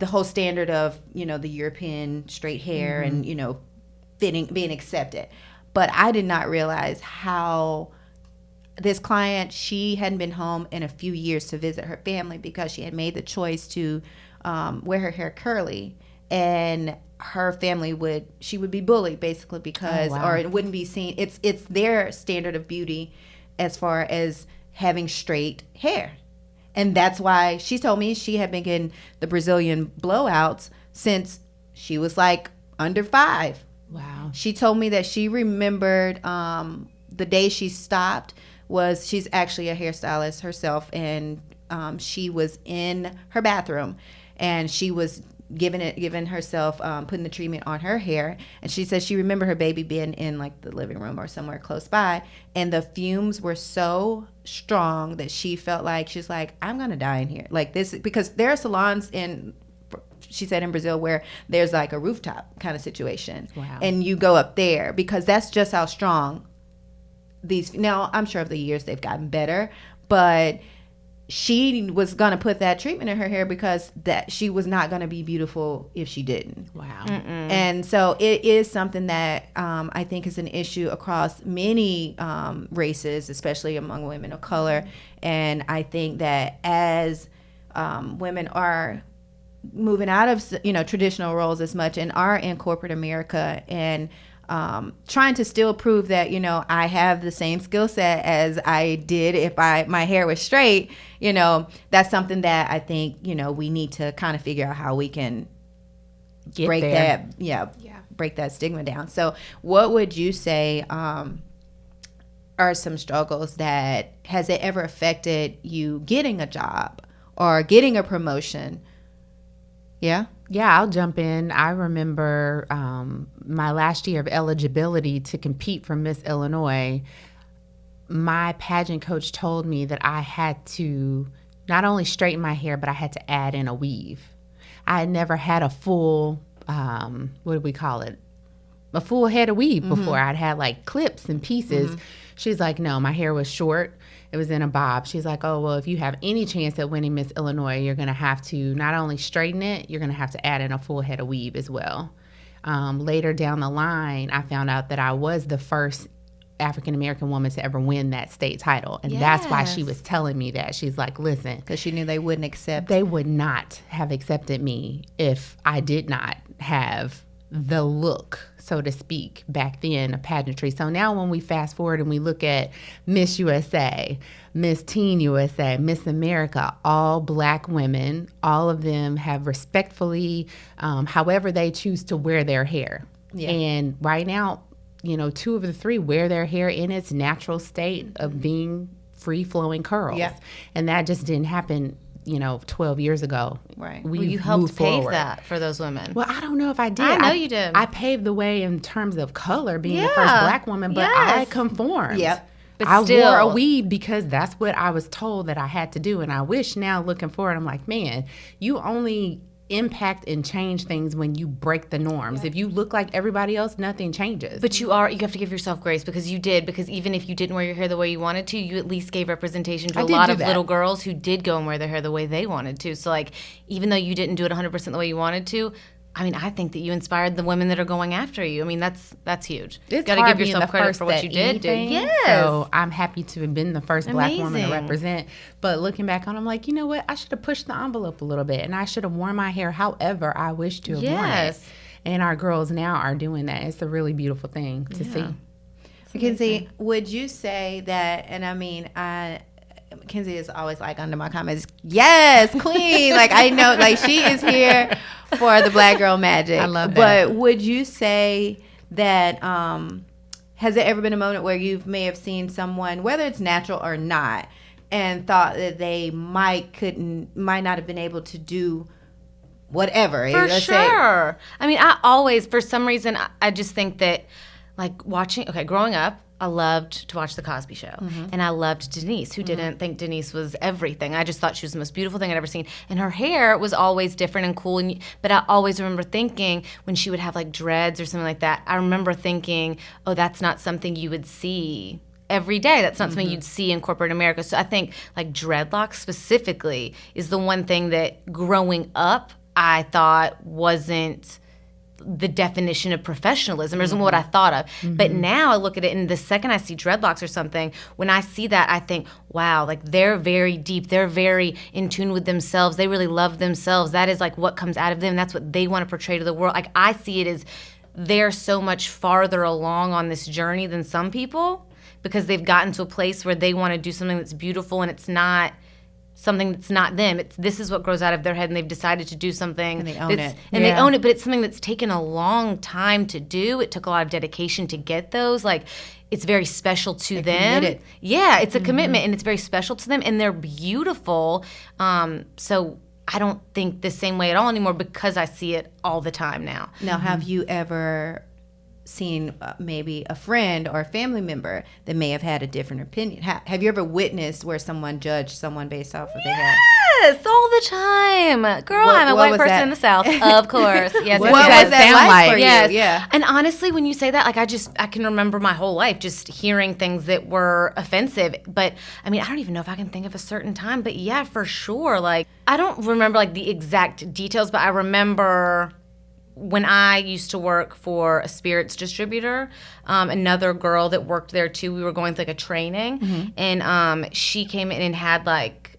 [SPEAKER 1] whole standard of, the European straight hair and, being accepted. But I did not realize how this client, she hadn't been home in a few years to visit her family because she had made the choice to wear her hair curly, and her family would be bullied basically because, or it wouldn't be seen. It's their standard of beauty as far as having straight hair. And that's why she told me she had been getting the Brazilian blowouts since she was like under 5.
[SPEAKER 3] Wow.
[SPEAKER 1] She told me that she remembered the day she stopped was, she's actually a hairstylist herself, and she was in her bathroom and she was giving herself, putting the treatment on her hair. And she said she remembered her baby being in like the living room or somewhere close by, and the fumes were so strong that she felt like, she's like, I'm going to die in here. Like this, because there are salons in she said in Brazil, where there's like a rooftop kind of situation.
[SPEAKER 3] Wow.
[SPEAKER 1] And you go up there because that's just how strong these, now I'm sure over the years they've gotten better, but she was going to put that treatment in her hair because that she was not going to be beautiful if she didn't.
[SPEAKER 3] Wow.
[SPEAKER 1] And so it is something that I think is an issue across many races, especially among women of color. And I think that as women are moving out of, traditional roles as much and are in corporate America and trying to still prove that, I have the same skill set as I did if my hair was straight, that's something that I think, we need to kind of figure out how we can break that stigma down. So what would you say are some struggles that, has it ever affected you getting a job or getting a promotion? Yeah.
[SPEAKER 3] Yeah, I'll jump in. I remember my last year of eligibility to compete for Miss Illinois. My pageant coach told me that I had to not only straighten my hair, but I had to add in a weave. I had never had a full, what do we call it? A full head of weave before. I'd had like clips and pieces. She's like, no, my hair was short. It was in a bob. She's like, oh, well, if you have any chance at winning Miss Illinois, you're going to have to not only straighten it, you're going to have to add in a full head of weave as well. Later down the line, I found out that I was the first African-American woman to ever win that state title. And that's why she was telling me that. She's like, listen.
[SPEAKER 1] Because she knew they wouldn't accept.
[SPEAKER 3] They would not have accepted me if I did not have the look, so to speak, back then of pageantry. So now when we fast forward and we look at Miss USA, Miss Teen USA, Miss America, all black women, all of them have respectfully, however they choose to wear their hair. Yeah. And right now, 2 of the 3 wear their hair in its natural state of being free-flowing curls. Yeah. And that just didn't happen 12 years ago.
[SPEAKER 1] Right.
[SPEAKER 2] You helped pave that for those women.
[SPEAKER 3] Well, I don't know if I did.
[SPEAKER 2] I know you did.
[SPEAKER 3] I paved the way in terms of color, being the first black woman, but I conformed.
[SPEAKER 1] Yep.
[SPEAKER 2] But
[SPEAKER 3] I
[SPEAKER 2] still
[SPEAKER 3] wore a weave because that's what I was told that I had to do. And I wish now, looking forward, I'm like, man, you only impact and change things when you break the norms. If you look like everybody else, nothing changes.
[SPEAKER 2] But you have to give yourself grace because you did, because even if you didn't wear your hair the way you wanted to, you at least gave representation to a lot of little girls who did go and wear their hair the way they wanted to. So like, even though you didn't do it 100% the way you wanted to, I mean, I think that you inspired the women that are going after you. I mean, that's huge.
[SPEAKER 3] It's
[SPEAKER 2] got to
[SPEAKER 3] hard
[SPEAKER 2] give yourself credit for what you did.
[SPEAKER 3] Yes. So I'm happy to have been the first black woman to represent. But looking back on, I'm like, you know what? I should have pushed the envelope a little bit, and I should have worn my hair however I wish to have worn it. And our girls now are doing that. It's a really beautiful thing to see.
[SPEAKER 1] Mackenzie, would you say that? And I mean, Mackenzie is always like under my comments, yes, queen. Like I know, like she is here for the Black Girl Magic.
[SPEAKER 3] I love that.
[SPEAKER 1] But would you say that has there ever been a moment where you may have seen someone, whether it's natural or not, and thought that they might not have been able to do whatever?
[SPEAKER 2] For sure. I mean, I always, for some reason, I just think that like growing up, I loved to watch The Cosby Show. And I loved Denise, who didn't think Denise was everything. I just thought she was the most beautiful thing I'd ever seen. And her hair was always different and cool. But I always remember thinking when she would have like dreads or something like that, I remember thinking, oh, that's not something you would see every day. That's not something you'd see in corporate America. So I think like dreadlocks specifically is the one thing that growing up I thought wasn't the definition of professionalism or what I thought of. But now I look at it and the second I see dreadlocks or something, when I see that, I think, wow, like they're very deep. They're very in tune with themselves. They really love themselves. That is like what comes out of them. That's what they want to portray to the world. Like I see it as they're so much farther along on this journey than some people because they've gotten to a place where they want to do something that's beautiful and it's not something that's not them. This is what grows out of their head, and they've decided to do something.
[SPEAKER 1] And they own it.
[SPEAKER 2] And they own it, but it's something that's taken a long time to do. It took a lot of dedication to get those. Like, it's very special to them.
[SPEAKER 1] Committed.
[SPEAKER 2] Yeah, it's a commitment, and it's very special to them, and they're beautiful. So I don't think the same way at all anymore because I see it all the time now.
[SPEAKER 1] Now, have you ever seen maybe a friend or a family member that may have had a different opinion? Have you ever witnessed where someone judged someone based off of their hair?
[SPEAKER 2] Yes, all the time. Girl, I'm a
[SPEAKER 1] what
[SPEAKER 2] white
[SPEAKER 1] was
[SPEAKER 2] person
[SPEAKER 1] that?
[SPEAKER 2] in the South, of course. Yes,
[SPEAKER 3] What
[SPEAKER 1] What
[SPEAKER 3] does
[SPEAKER 1] was
[SPEAKER 3] that
[SPEAKER 1] that
[SPEAKER 3] sound
[SPEAKER 1] like
[SPEAKER 3] like?
[SPEAKER 1] for
[SPEAKER 2] Yes.
[SPEAKER 1] you? Yeah.
[SPEAKER 2] And honestly, when you say that, like I can remember my whole life just hearing things that were offensive. But I mean, I don't even know if I can think of a certain time. But yeah, for sure. Like I don't remember like the exact details, but I remember when I used to work for a spirits distributor, another girl that worked there too, we were going through like a training, and she came in and had like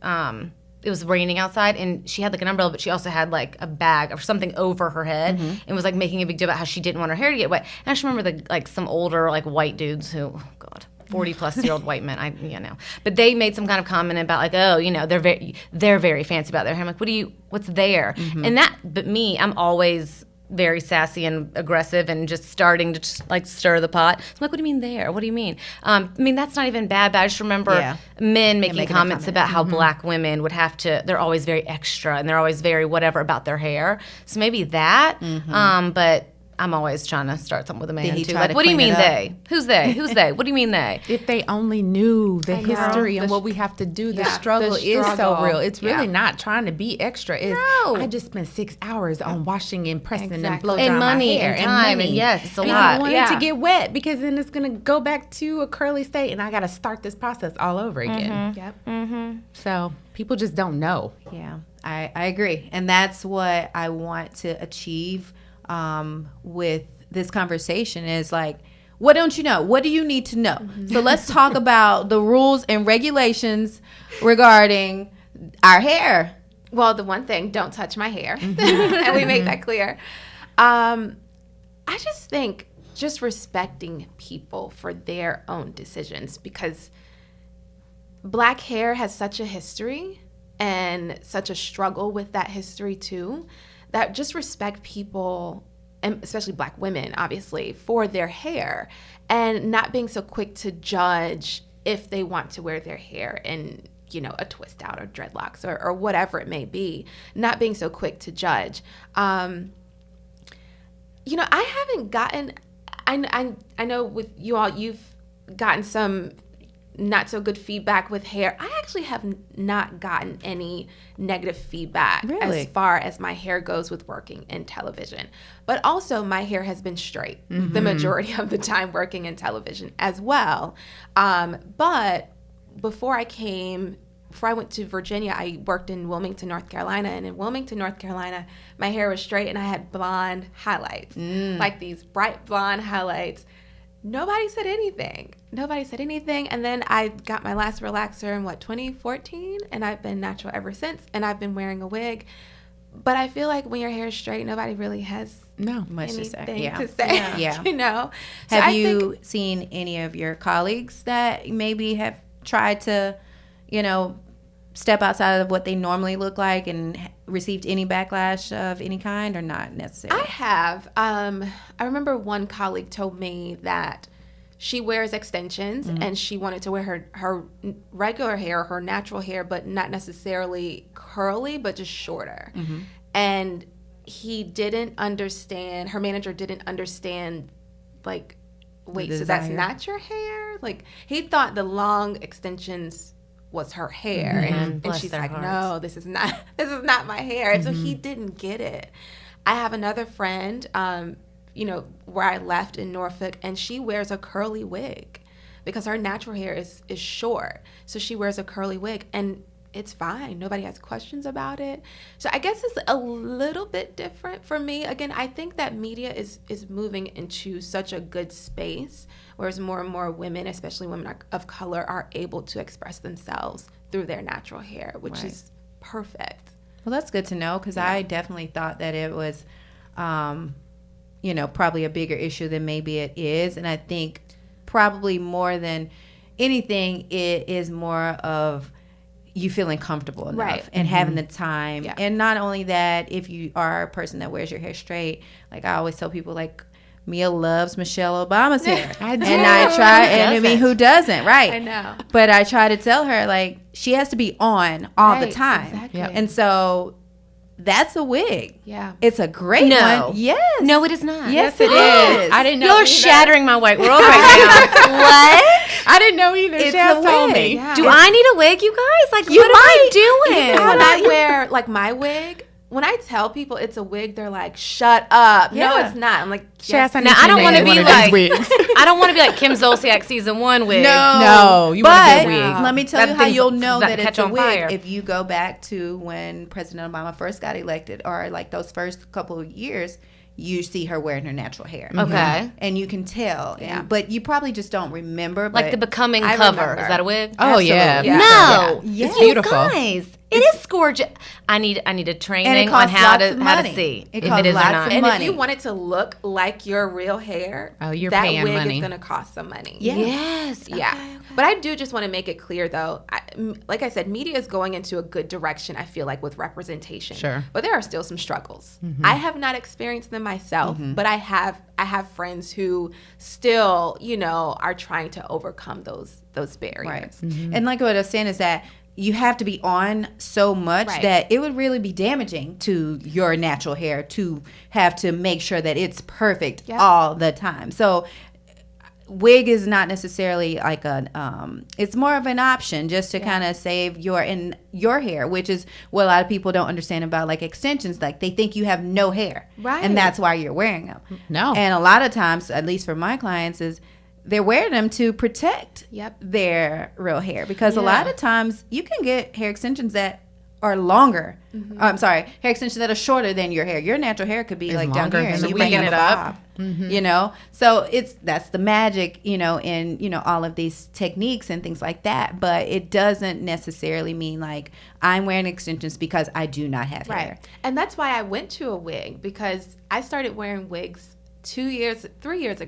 [SPEAKER 2] it was raining outside, and she had like an umbrella, but she also had like a bag or something over her head, and was like making a big deal about how she didn't want her hair to get wet. And I just remember the like some older like white dudes who, oh God, 40-plus-year-old white men, but they made some kind of comment about like, oh, they're very fancy about their hair. I'm like, what's there? And but me, I'm always very sassy and aggressive and just starting to just like stir the pot. So I'm like, what do you mean there? What do you mean? I mean, that's not even bad, but I just remember men making comments about how black women would have to, they're always very extra and they're always very whatever about their hair. So maybe that, but I'm always trying to start something with a man too. Like, what do you mean they? Who's they? Who's they? What do you mean they?
[SPEAKER 3] If they only knew the history and what we have to do, the struggle is so real. It's really not trying to be extra. It's, I just spent 6 hours on washing and pressing and blow drying
[SPEAKER 2] and money
[SPEAKER 3] my hair
[SPEAKER 2] and time and yes, it's a lot.
[SPEAKER 3] I don't want it to get wet because then it's gonna go back to a curly state and I got to start this process all over again. So people just don't know.
[SPEAKER 1] Yeah, I agree. And that's what I want to achieve with this conversation is like, what don't you know? What do you need to know? So let's talk about the rules and regulations regarding our hair.
[SPEAKER 5] Well, the one thing, don't touch my hair. And we make that clear. I just think just respecting people for their own decisions, because black hair has such a history and such a struggle with that history too, that just respect people, and especially black women, obviously, for their hair, and not being so quick to judge if they want to wear their hair in, a twist out or dreadlocks or whatever it may be. Not being so quick to judge. I haven't gotten, I know with you all, you've gotten some not so good feedback with hair. I actually have not gotten any negative feedback as far as my hair goes with working in television. But also my hair has been straight the majority of the time working in television as well. But before I went to Virginia, I worked in Wilmington, North Carolina. And in Wilmington, North Carolina, my hair was straight and I had blonde highlights, like these bright blonde highlights. Nobody said anything. And then I got my last relaxer in 2014, and I've been natural ever since, and I've been wearing a wig. But I feel like when your hair is straight, nobody really has
[SPEAKER 1] much to say.
[SPEAKER 5] Yeah. So
[SPEAKER 1] Have you seen any of your colleagues that maybe have tried to, step outside of what they normally look like and received any backlash of any kind, or not necessarily?
[SPEAKER 5] I have. I remember one colleague told me that she wears extensions and she wanted to wear her regular hair, her natural hair, but not necessarily curly, but just shorter. And he didn't understand, her manager didn't understand, like, wait, so that's not your hair? Like, he thought the long extensions was her hair, and she's like, no, this is not my hair. And so he didn't get it. I have another friend, where I left in Norfolk, and she wears a curly wig because her natural hair is short. So she wears a curly wig, and it's fine. Nobody has questions about it. So I guess it's a little bit different for me. Again, I think that media is moving into such a good space, whereas more and more women, especially women of color, are able to express themselves through their natural hair, which is perfect.
[SPEAKER 1] Well, that's good to know, because I definitely thought that it was, probably a bigger issue than maybe it is. And I think probably more than anything, it is more of you feeling comfortable enough and having the time. Yeah. And not only that, if you are a person that wears your hair straight, like I always tell people, like, Mia loves Michelle Obama's hair.
[SPEAKER 3] I do.
[SPEAKER 1] And I try, and I mean, who doesn't, right?
[SPEAKER 5] I know.
[SPEAKER 1] But I try to tell her, like, she has to be on all the time.
[SPEAKER 5] Exactly.
[SPEAKER 1] And so that's a wig.
[SPEAKER 5] Yeah.
[SPEAKER 1] It's a great
[SPEAKER 2] No.
[SPEAKER 1] one. Yes.
[SPEAKER 2] No, it is not.
[SPEAKER 1] Yes, it is.
[SPEAKER 3] I didn't know.
[SPEAKER 2] Y'all are
[SPEAKER 3] either.
[SPEAKER 2] shattering my white world right now. What?
[SPEAKER 3] I didn't know either.
[SPEAKER 1] It's
[SPEAKER 3] Shaz
[SPEAKER 1] a
[SPEAKER 3] told
[SPEAKER 1] wig.
[SPEAKER 3] me.
[SPEAKER 5] Yeah.
[SPEAKER 2] Do I need a wig, you guys? Like,
[SPEAKER 1] You
[SPEAKER 2] what am I doing?
[SPEAKER 5] Even when I wear like my wig, when I tell people it's a wig, they're like, "Shut up!" No,
[SPEAKER 1] Yeah.
[SPEAKER 5] it's not. I'm like,
[SPEAKER 3] Shaz,
[SPEAKER 5] yes,
[SPEAKER 3] I
[SPEAKER 2] Now,
[SPEAKER 3] need
[SPEAKER 2] I
[SPEAKER 3] you
[SPEAKER 2] don't
[SPEAKER 3] to
[SPEAKER 2] want to
[SPEAKER 3] name
[SPEAKER 2] be
[SPEAKER 3] one of
[SPEAKER 2] like,
[SPEAKER 3] these wigs.
[SPEAKER 2] I don't want to be like Kim Zolciak season 1 wig.
[SPEAKER 3] No, you want
[SPEAKER 1] but
[SPEAKER 3] a good wig.
[SPEAKER 1] let me tell
[SPEAKER 2] That
[SPEAKER 1] you how
[SPEAKER 2] thing's
[SPEAKER 1] you'll know
[SPEAKER 2] about
[SPEAKER 1] that
[SPEAKER 2] to
[SPEAKER 1] it's
[SPEAKER 2] catch
[SPEAKER 1] a
[SPEAKER 2] on
[SPEAKER 1] wig
[SPEAKER 2] fire.
[SPEAKER 1] if you go back to when President Obama first got elected, or like those first couple of years. You see her wearing her natural hair.
[SPEAKER 2] Okay.
[SPEAKER 1] And you can tell.
[SPEAKER 5] Yeah.
[SPEAKER 1] But you probably just don't remember.
[SPEAKER 2] Like
[SPEAKER 1] but
[SPEAKER 2] the Becoming
[SPEAKER 5] I
[SPEAKER 2] cover.
[SPEAKER 5] remember.
[SPEAKER 2] Is that a wig?
[SPEAKER 3] Oh yeah.
[SPEAKER 5] Yeah.
[SPEAKER 2] No.
[SPEAKER 1] Yeah.
[SPEAKER 3] It's beautiful.
[SPEAKER 2] Guys, it is gorgeous. I need a training
[SPEAKER 1] And it
[SPEAKER 2] on
[SPEAKER 1] costs
[SPEAKER 2] how
[SPEAKER 1] lots
[SPEAKER 2] to
[SPEAKER 1] of
[SPEAKER 2] how to
[SPEAKER 1] money.
[SPEAKER 2] see
[SPEAKER 1] It
[SPEAKER 2] if
[SPEAKER 1] costs
[SPEAKER 2] it is or
[SPEAKER 1] lots
[SPEAKER 2] not.
[SPEAKER 1] of
[SPEAKER 5] And
[SPEAKER 1] money.
[SPEAKER 5] if you want it to look like your real hair,
[SPEAKER 3] Oh, you're
[SPEAKER 5] that
[SPEAKER 3] paying
[SPEAKER 5] wig
[SPEAKER 3] money.
[SPEAKER 5] is going to cost some money.
[SPEAKER 1] Yeah.
[SPEAKER 2] Yes.
[SPEAKER 5] Yeah.
[SPEAKER 2] Okay, okay.
[SPEAKER 5] But I do just want to make it clear, though, like I said, media is going into a good direction, I feel like, with representation.
[SPEAKER 3] Sure.
[SPEAKER 5] But there are still some struggles. I have not experienced them myself, but I have friends who still, are trying to overcome those barriers.
[SPEAKER 1] Right. And like what I was saying is that you have to be on so much
[SPEAKER 5] Right.
[SPEAKER 1] that it would really be damaging to your natural hair to have to make sure that it's perfect
[SPEAKER 5] Yep.
[SPEAKER 1] all the time. So wig is not necessarily like it's more of an option just to kind of save your hair, which is what a lot of people don't understand about like extensions. Like they think you have no hair,
[SPEAKER 5] Right.
[SPEAKER 1] and that's why you're wearing them.
[SPEAKER 3] No.
[SPEAKER 1] And a lot of times, at least for my clients, is they're wearing them to protect
[SPEAKER 5] Yep.
[SPEAKER 1] their real hair, because a
[SPEAKER 5] Yeah.
[SPEAKER 1] lot of times you can get hair extensions that are longer. I'm sorry, hair extensions that are shorter than your hair. Your natural hair could be like down
[SPEAKER 3] longer
[SPEAKER 1] here, and
[SPEAKER 3] than
[SPEAKER 1] you
[SPEAKER 3] the
[SPEAKER 1] might
[SPEAKER 3] weave.
[SPEAKER 1] have a bob. So that's the magic, in all of these techniques and things like that. But it doesn't necessarily mean like I'm wearing extensions because I do not have hair.
[SPEAKER 5] Right. And that's why I went to a wig, because I started wearing wigs 2 or 3 years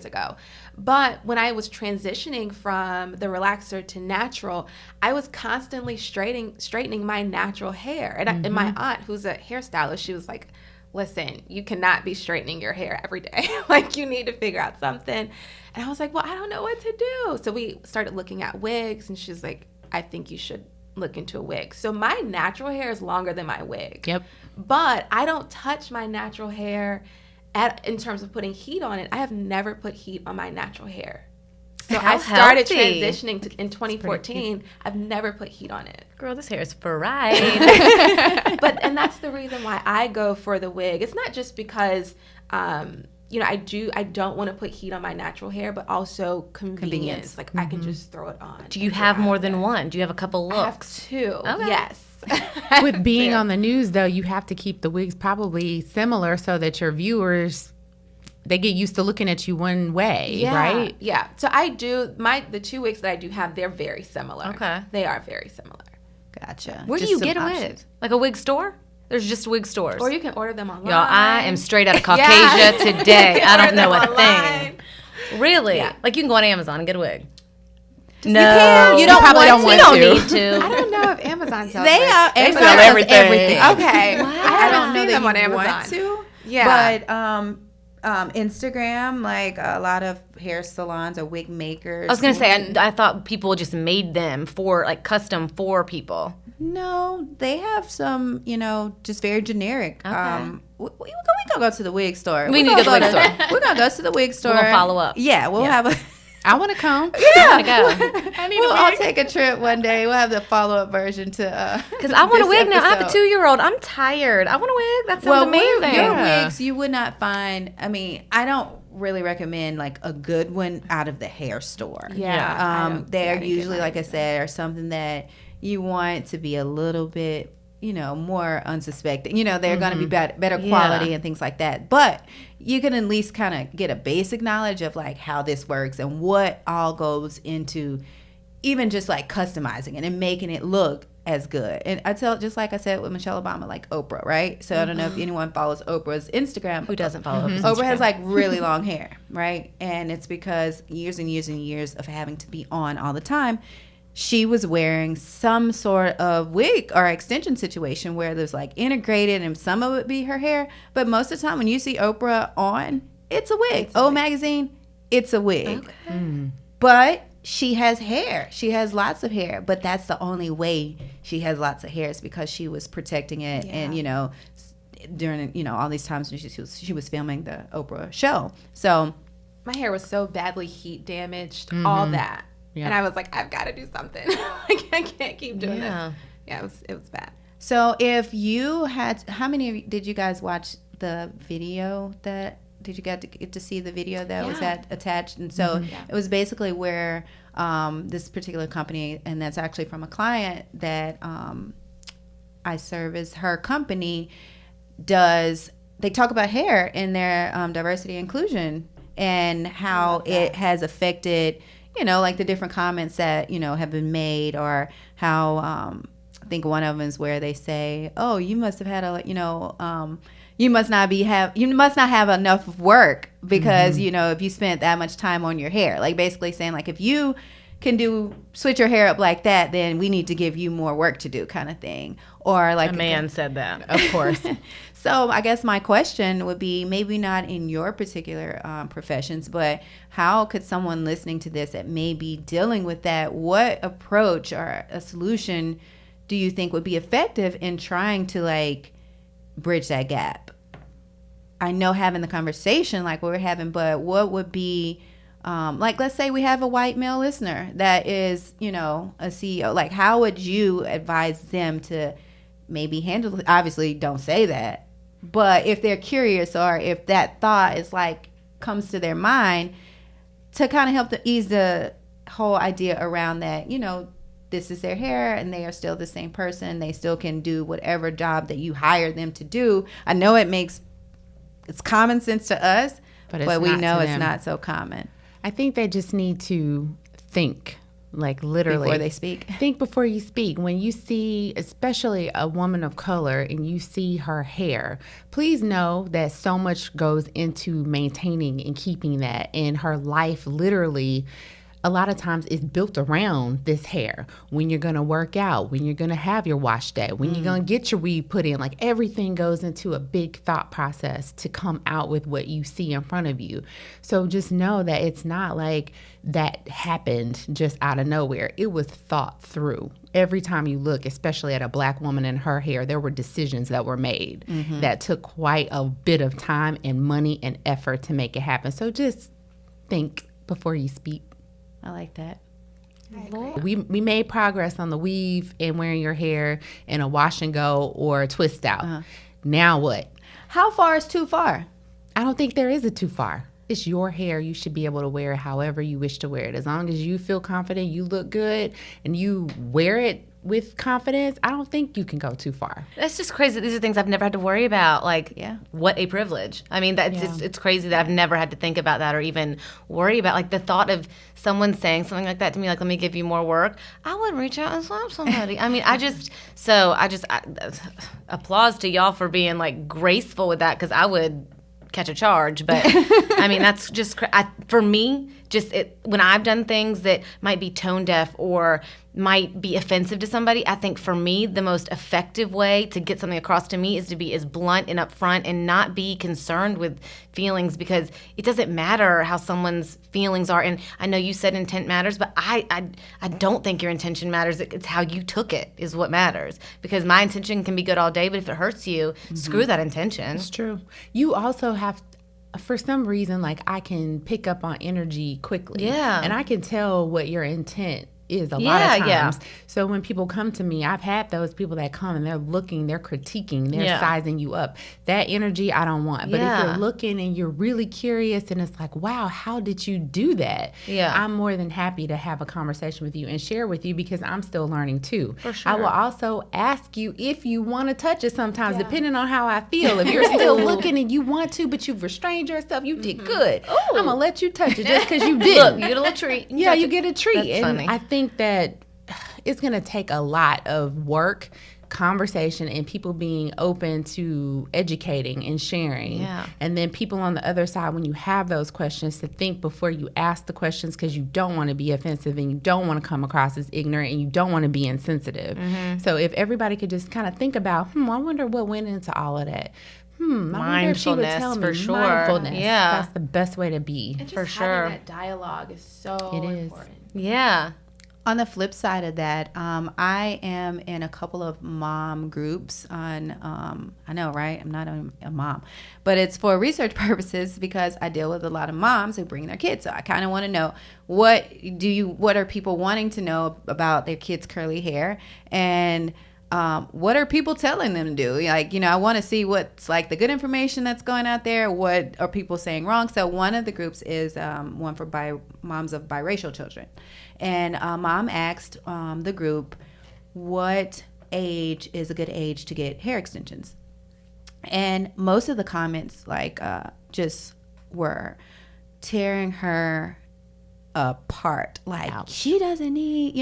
[SPEAKER 5] ago. But when I was transitioning from the relaxer to natural, I was constantly straightening my natural hair. And my aunt, who's a hairstylist, she was like, listen, you cannot be straightening your hair every day. Like, you need to figure out something. And I was like, well, I don't know what to do. So we started looking at wigs, and she's like, I think you should look into a wig. So my natural hair is longer than my wig.
[SPEAKER 3] Yep.
[SPEAKER 5] But I don't touch my natural hair in terms of putting heat on it. I have never put heat on my natural hair. So
[SPEAKER 2] How
[SPEAKER 5] I started
[SPEAKER 2] healthy.
[SPEAKER 5] transitioning in 2014. I've never put heat on it.
[SPEAKER 2] Girl, this hair is fried.
[SPEAKER 5] And that's the reason why I go for the wig. It's not just because I don't want to put heat on my natural hair, but also convenience. Like I can just throw it on.
[SPEAKER 2] Do you
[SPEAKER 5] and
[SPEAKER 2] have
[SPEAKER 5] get
[SPEAKER 2] more
[SPEAKER 5] out of
[SPEAKER 2] than
[SPEAKER 5] it.
[SPEAKER 2] one? Do you have a couple
[SPEAKER 5] I have
[SPEAKER 2] looks?
[SPEAKER 5] 2.
[SPEAKER 2] Okay.
[SPEAKER 5] Yes.
[SPEAKER 3] With being on the news, though, you have to keep the wigs probably similar so that your viewers, they get used to looking at you one way, right?
[SPEAKER 5] Yeah. So I do the 2 wigs that I do have, they're very similar.
[SPEAKER 2] Okay.
[SPEAKER 5] They are very similar.
[SPEAKER 1] Gotcha.
[SPEAKER 2] Where do
[SPEAKER 1] Just
[SPEAKER 2] you
[SPEAKER 1] some
[SPEAKER 2] get a wig?
[SPEAKER 1] options.
[SPEAKER 2] Like a wig store? There's just wig stores.
[SPEAKER 5] Or you can order them online.
[SPEAKER 2] Y'all, I am straight out of Caucasia today. I don't know a thing. Really?
[SPEAKER 5] Yeah.
[SPEAKER 2] Like you can go on Amazon and get a wig.
[SPEAKER 1] You can. You don't
[SPEAKER 3] probably don't
[SPEAKER 2] You
[SPEAKER 3] want
[SPEAKER 2] don't
[SPEAKER 3] to.
[SPEAKER 2] need to.
[SPEAKER 5] I don't know if Amazon sells
[SPEAKER 1] They
[SPEAKER 5] wigs.
[SPEAKER 1] are.
[SPEAKER 3] They
[SPEAKER 1] Amazon
[SPEAKER 3] sell
[SPEAKER 1] sells
[SPEAKER 3] everything.
[SPEAKER 5] Okay.
[SPEAKER 1] I
[SPEAKER 5] haven't
[SPEAKER 1] don't know
[SPEAKER 5] seen
[SPEAKER 1] that
[SPEAKER 5] them
[SPEAKER 1] you
[SPEAKER 5] on Amazon.
[SPEAKER 1] want to.
[SPEAKER 5] Yeah.
[SPEAKER 1] But Instagram, like a lot of hair salons or wig makers.
[SPEAKER 2] I was gonna say I thought people just made them for like custom for people.
[SPEAKER 1] No, they have some, just very generic.
[SPEAKER 2] Okay.
[SPEAKER 1] We gonna go to the wig store.
[SPEAKER 2] We need to go to the wig store.
[SPEAKER 1] We're gonna go to the wig store.
[SPEAKER 2] gonna follow up.
[SPEAKER 1] Yeah, we'll have a.
[SPEAKER 3] I want to come.
[SPEAKER 2] I go.
[SPEAKER 3] I need
[SPEAKER 1] We'll
[SPEAKER 3] a
[SPEAKER 1] all
[SPEAKER 3] wig.
[SPEAKER 1] take a trip one day. We'll have the follow up version to.
[SPEAKER 2] Because I want a
[SPEAKER 1] this
[SPEAKER 2] wig now. I have a
[SPEAKER 1] episode.
[SPEAKER 2] 2-year-old. I'm tired. I want a wig. That sounds amazing.
[SPEAKER 1] Your
[SPEAKER 3] Yeah.
[SPEAKER 1] wigs you would not find. I mean, I don't really recommend like a good one out of the hair store.
[SPEAKER 5] Yeah.
[SPEAKER 1] They're usually, like I said, are something that you want to be a little bit, more unsuspecting. They're going to be better quality and things like that. But you can at least kind of get a basic knowledge of like how this works and what all goes into even just like customizing it and making it look as good. And just like I said with Michelle Obama, like Oprah, right? So I don't know if anyone follows Oprah's Instagram.
[SPEAKER 2] Who doesn't follow Oprah's
[SPEAKER 1] Oprah has
[SPEAKER 2] Instagram?
[SPEAKER 1] like really long hair, right? And it's because years and years and years of having to be on all the time, she was wearing some sort of wig or extension situation where there's like integrated and some of it be her hair. But most of the time when you see Oprah on, it's a wig. Magazine, it's a wig.
[SPEAKER 2] Okay.
[SPEAKER 1] But she has hair. She has lots of hair, but that's the only way she has lots of hair is because she was protecting it, and during all these times when she was filming the Oprah show. So
[SPEAKER 5] my hair was so badly heat damaged, all that, and I was like, I've got to do something. I can't keep doing this. Yeah, it was bad.
[SPEAKER 1] So if you had, how many did you guys watch the video that? Did you get to see the video that was attached? And so it was basically where this particular company, and that's actually from a client that I service, her company they talk about hair in their diversity inclusion and how it has affected, like the different comments that, have been made, or how I think one of them is where they say, oh, you must have had you must not have enough work because, if you spent that much time on your hair, like basically saying like, if you can switch your hair up like that, then we need to give you more work to do, kind of thing. Or like
[SPEAKER 2] a man said that,
[SPEAKER 1] of course. So I guess my question would be, maybe not in your particular professions, but how could someone listening to this that may be dealing with that, what approach or a solution do you think would be effective in trying to like bridge that gap? I know having the conversation like we're having, but what would be like, let's say we have a white male listener that is, a CEO. Like, how would you advise them to maybe handle it? Obviously, don't say that. But if they're curious, or if that thought is like comes to their mind, to kind of help to ease the whole idea around that, this is their hair and they are still the same person. They still can do whatever job that you hire them to do. I know it's common sense to us, but we know it's not so common.
[SPEAKER 3] I think they just need to think, like literally.
[SPEAKER 1] Before they speak.
[SPEAKER 3] Think before you speak. When you see, especially a woman of color, and you see her hair, please know that so much goes into maintaining and keeping that. And her life literally, a lot of times, is built around this hair. When you're going to work out, when you're going to have your wash day, when you're going to get your weave put in, like everything goes into a big thought process to come out with what you see in front of you. So just know that it's not like that happened just out of nowhere. It was thought through. Every time you look, especially at a Black woman and her hair, there were decisions that were made that took quite a bit of time and money and effort to make it happen. So just think before you speak.
[SPEAKER 1] I like that.
[SPEAKER 3] We made progress on the weave and wearing your hair in a wash and go or a twist out. Now what?
[SPEAKER 1] How far is too far?
[SPEAKER 3] I don't think there is a too far. It's your hair. You should be able to wear it however you wish to wear it. As long as you feel confident, you look good, and you wear it with confidence, I don't think you can go too far.
[SPEAKER 2] That's just crazy. These are things I've never had to worry about. Like, what a privilege. I mean, it's crazy that I've never had to think about that or even worry about, like, the thought of someone saying something like that to me, like, let me give you more work. I would reach out and slap somebody. I mean, I applause to y'all for being, like, graceful with that, because I would catch a charge. But, I mean, that's just, for me, when I've done things that might be tone deaf or might be offensive to somebody, I think for me, the most effective way to get something across to me is to be as blunt and upfront and not be concerned with feelings, because it doesn't matter how someone's feelings are. And I know you said intent matters, but I don't think your intention matters. It's how you took it is what matters, because my intention can be good all day, but if it hurts you, screw that intention.
[SPEAKER 3] It's true. You also have, for some reason, like, I can pick up on energy quickly.
[SPEAKER 2] Yeah.
[SPEAKER 3] And I can tell what your intent is a lot of times. Yeah. So when people come to me, I've had those people that come and they're looking, they're critiquing, they're sizing you up. That energy I don't want. But if you're looking and you're really curious and it's like, wow, how did you do that?
[SPEAKER 2] Yeah.
[SPEAKER 3] I'm more than happy to have a conversation with you and share with you, because I'm still learning too.
[SPEAKER 2] For sure.
[SPEAKER 3] I will also ask you if you want to touch it sometimes, depending on how I feel. If you're still looking and you want to, but you've restrained yourself, you did good. I'm going to let you touch it just because you did.
[SPEAKER 2] Look, you get a little treat.
[SPEAKER 3] You get a treat.
[SPEAKER 2] That's funny.
[SPEAKER 3] I think that it's going to take a lot of work, conversation, and people being open to educating and sharing.
[SPEAKER 2] Yeah.
[SPEAKER 3] And then people on the other side, when you have those questions, to think before you ask the questions, because you don't want to be offensive and you don't want to come across as ignorant and you don't want to be insensitive. So if everybody could just kind of think about, I wonder what went into all of that. I wonder if she would tell me.
[SPEAKER 2] For sure.
[SPEAKER 3] Mindfulness.
[SPEAKER 2] Yeah.
[SPEAKER 3] That's the best way to be.
[SPEAKER 5] And just
[SPEAKER 2] for sure.
[SPEAKER 5] having that dialogue is so important.
[SPEAKER 2] Yeah.
[SPEAKER 1] On the flip side of that, I am in a couple of mom groups on, I know, right? I'm not a mom, but it's for research purposes because I deal with a lot of moms who bring their kids. So I kind of want to know what are people wanting to know about their kids' curly hair, and what are people telling them to do? Like, I want to see what's like the good information that's going out there. What are people saying wrong? So one of the groups is one for moms of biracial children. And mom asked the group, what age is a good age to get hair extensions? And most of the comments just were tearing her apart. Like, ouch, she doesn't need,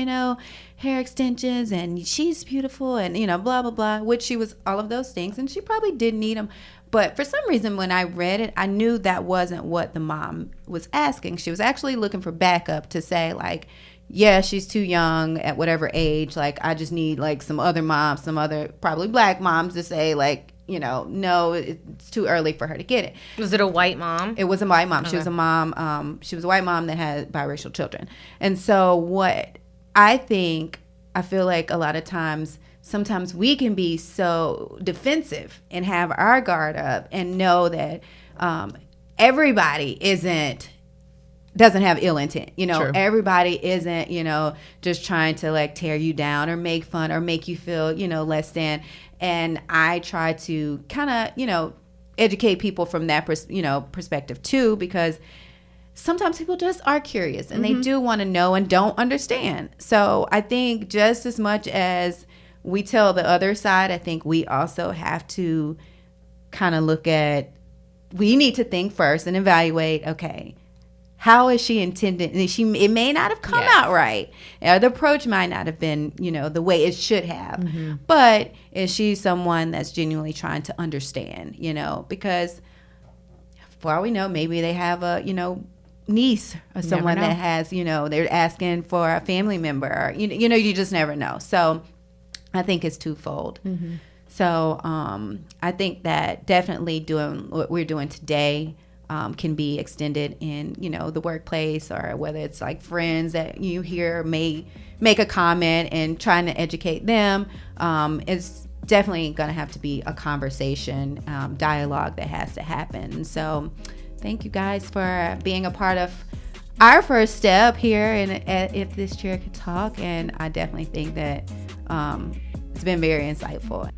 [SPEAKER 1] hair extensions, and she's beautiful, and, blah, blah, blah, which she was all of those things. And she probably did need them. But for some reason, when I read it, I knew that wasn't what the mom was asking. She was actually looking for backup to say, like, yeah, she's too young at whatever age. Like, I just need, like, some other moms, some other probably black moms to say, like, no, it's too early for her to get it.
[SPEAKER 2] Was it a white mom?
[SPEAKER 1] It was a white mom.
[SPEAKER 2] Okay.
[SPEAKER 1] She was a mom. She was a white mom that had biracial children. And so what I feel like a lot of times, sometimes we can be so defensive and have our guard up and know that everybody doesn't have ill intent.
[SPEAKER 3] True.
[SPEAKER 1] Everybody isn't, just trying to like tear you down or make fun or make you feel, less than. And I try to kind of, educate people from that, perspective too, because sometimes people just are curious and they do want to know and don't understand. So I think just as much as we tell the other side, I think we also have to kind of we need to think first and evaluate, okay, how is she intended? It may not have come out right. The approach might not have been, the way it should have. Mm-hmm. But is she someone that's genuinely trying to understand, because for all we know, maybe they have a, niece or someone that has, they're asking for a family member. Or, you just never know. So I think it's twofold. Mm-hmm. So I think that definitely doing what we're doing today can be extended in, the workplace, or whether it's like friends that you hear may make a comment and trying to educate them. It's definitely going to have to be a conversation, dialogue that has to happen. So thank you guys for being a part of our first step here in If This Chair Could Talk. And I definitely think that it's been very insightful.